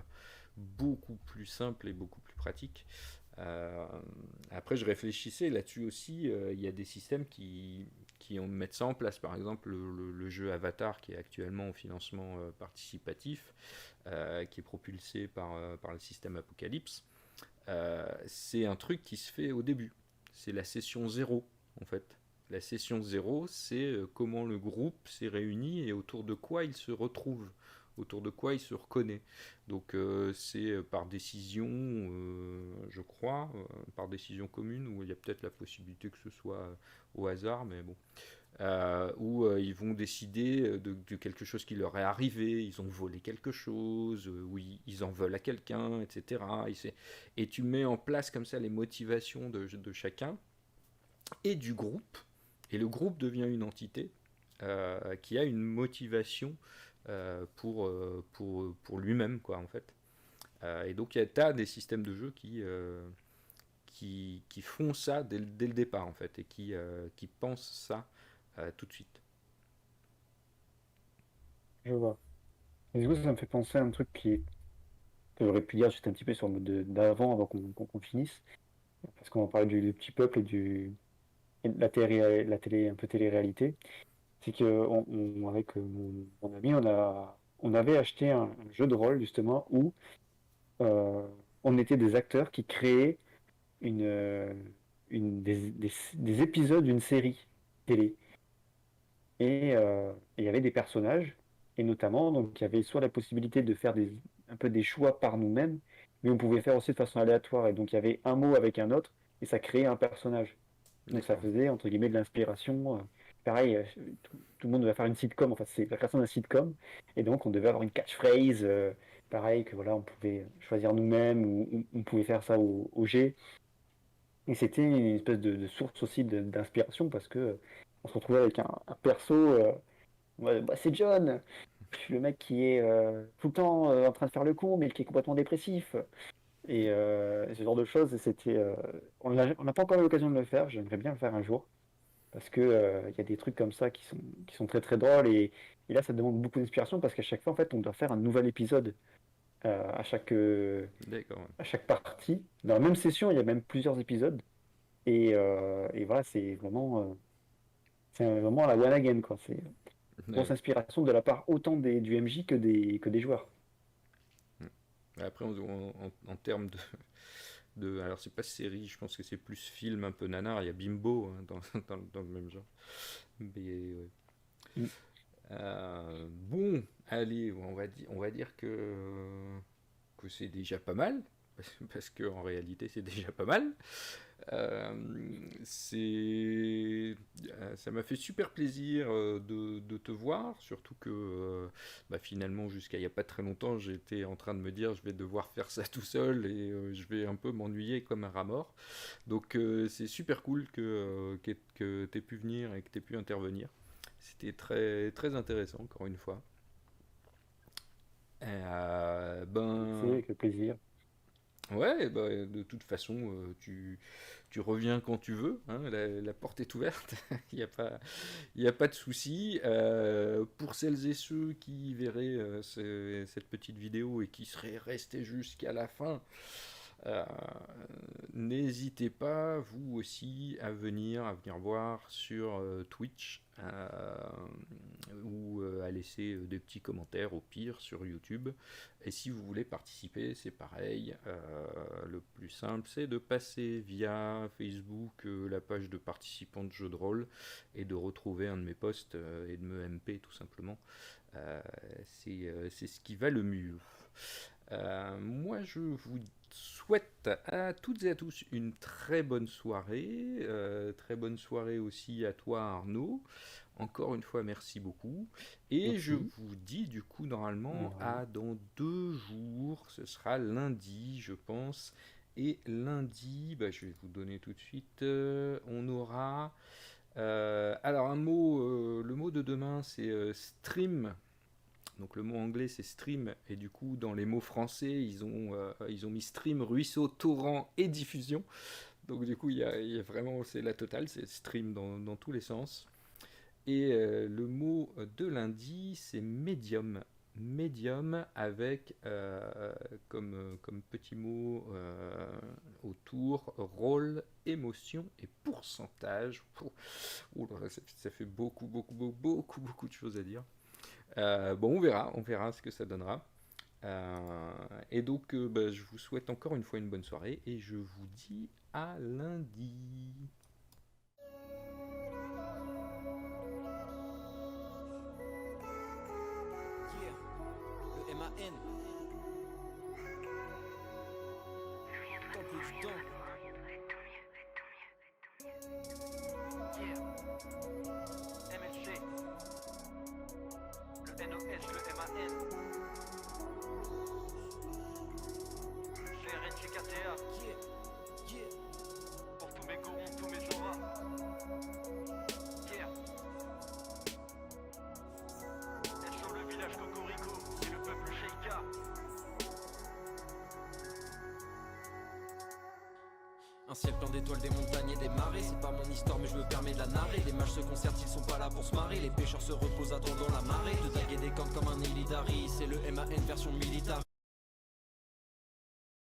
beaucoup plus simple et beaucoup plus pratique. Euh, Après, je réfléchissais là-dessus aussi. Il y a des systèmes qui mettent ça en place. Par exemple, le jeu Avatar qui est actuellement au financement participatif, qui est propulsé par le système Apocalypse. C'est un truc qui se fait au début. C'est la session zéro, en fait. La session zéro, c'est comment le groupe s'est réuni et autour de quoi il se retrouve, autour de quoi il se reconnaît. Donc c'est par décision, je crois, par décision commune, où il y a peut-être la possibilité que ce soit au hasard, mais bon. Où ils vont décider de quelque chose qui leur est arrivé, ils ont volé quelque chose, ou ils en veulent à quelqu'un, etc. Et tu mets en place comme ça les motivations de chacun et du groupe, et le groupe devient une entité qui a une motivation pour lui-même, quoi, en fait. Et donc, tu as des systèmes de jeu qui font ça dès le départ, en fait, et qui pensent ça tout de suite. Je vois. Et du coup, ça me fait penser à un truc que j'aurais pu dire juste un petit peu sur le mode d'avant, avant qu'on finisse. Parce qu'on va parler du petit peuple et de la télé, un peu télé-réalité. C'est que avec mon ami, on avait acheté un jeu de rôle, justement, où euh, on était des acteurs qui créaient une, euh, des épisodes d'une série télé. Et il y avait des personnages, et notamment, donc il y avait soit la possibilité de faire un peu des choix par nous-mêmes, mais on pouvait faire aussi de façon aléatoire. Et donc il y avait un mot avec un autre, et ça créait un personnage. Donc ça D'accord. faisait, entre guillemets, de l'inspiration. Pareil, tout le monde devait faire une sitcom, enfin c'est la création d'un sitcom, et donc on devait avoir une catchphrase, pareil, que voilà, on pouvait choisir nous-mêmes, ou on pouvait faire ça au G. Et c'était une espèce de source aussi d'inspiration parce que on se retrouvait avec un perso, ouais, bah, c'est John, le mec qui est tout le temps en train de faire le con, mais qui est complètement dépressif. Et ce genre de choses, on n'a pas encore eu l'occasion de le faire, j'aimerais bien le faire un jour. Parce que il y a des trucs comme ça qui sont très très drôles et là ça demande beaucoup d'inspiration parce qu'à chaque fois en fait on doit faire un nouvel épisode euh, à chaque, euh, D'accord. à chaque partie. Dans la même session, il y a même plusieurs épisodes. Et voilà, c'est vraiment la one again, quoi. C'est une grosse Ouais. inspiration de la part autant du MJ que des joueurs. Après, en termes alors c'est pas série, je pense que c'est plus film un peu nanar. Il y a Bimbo hein, dans le même genre. Mais ouais. Mm. Bon, allez, on va dire que c'est déjà pas mal, parce qu'en réalité c'est déjà pas mal. Euh, ça m'a fait super plaisir de te voir, surtout que bah, finalement jusqu'à il n'y a pas très longtemps j'étais en train de me dire je vais devoir faire ça tout seul et je vais un peu m'ennuyer comme un rat mort. Donc c'est super cool que tu aies pu venir et que tu aies pu intervenir. C'était très, très intéressant encore une fois. C'est avec le plaisir. Ouais, bah, de toute façon, tu reviens quand tu veux, hein, la porte est ouverte, il y a pas de souci. Pour celles et ceux qui verraient cette petite vidéo et qui seraient restés jusqu'à la fin, euh, n'hésitez pas, vous aussi, à venir voir sur Twitch ou à laisser des petits commentaires au pire sur YouTube. Et si vous voulez participer, c'est pareil. Le plus simple, c'est de passer via Facebook, la page de participants de jeux de rôle, et de retrouver un de mes posts et de me MP tout simplement. Euh, c'est ce qui va le mieux. Moi, je vous souhaite à toutes et à tous une très bonne soirée. Très bonne soirée aussi à toi, Arnaud. Encore une fois, merci beaucoup. Et je Merci. vous dis du coup normalement Ouais. à dans 2 jours. Ce sera lundi, je pense. Et lundi, bah, je vais vous donner tout de suite. On aura. Alors le mot de demain, c'est stream. Donc le mot anglais c'est stream et du coup dans les mots français ils ont mis stream, ruisseau, torrent et diffusion. Donc du coup il y a vraiment c'est la totale, c'est stream dans tous les sens. Et le mot de lundi c'est médium. Médium avec comme petit mot autour rôle, émotion et pourcentage. Ouh là, ça fait beaucoup de choses à dire. Bon, on verra ce que ça donnera. Et donc, bah, je vous souhaite encore une fois une bonne soirée et je vous dis à lundi. Yeah, le MAN. Tant plus du temps. Yeah, MLC. Le NOS, le MAN. CRNCKTA. Yeah, yeah. Pour tous mes corons, tous mes auras. Yeah. Elles sont le village Cocorico et le peuple Sheikah. Un ciel plein d'étoiles, des montagnes et des marées. C'est pas mon histoire mais je me permets de la narrer. Les mages se concertent, ils sont pas là pour se marrer. Les pêcheurs se reposent attendant la marée. De taguer des cordes comme un Illidari. C'est le MAN version militaire.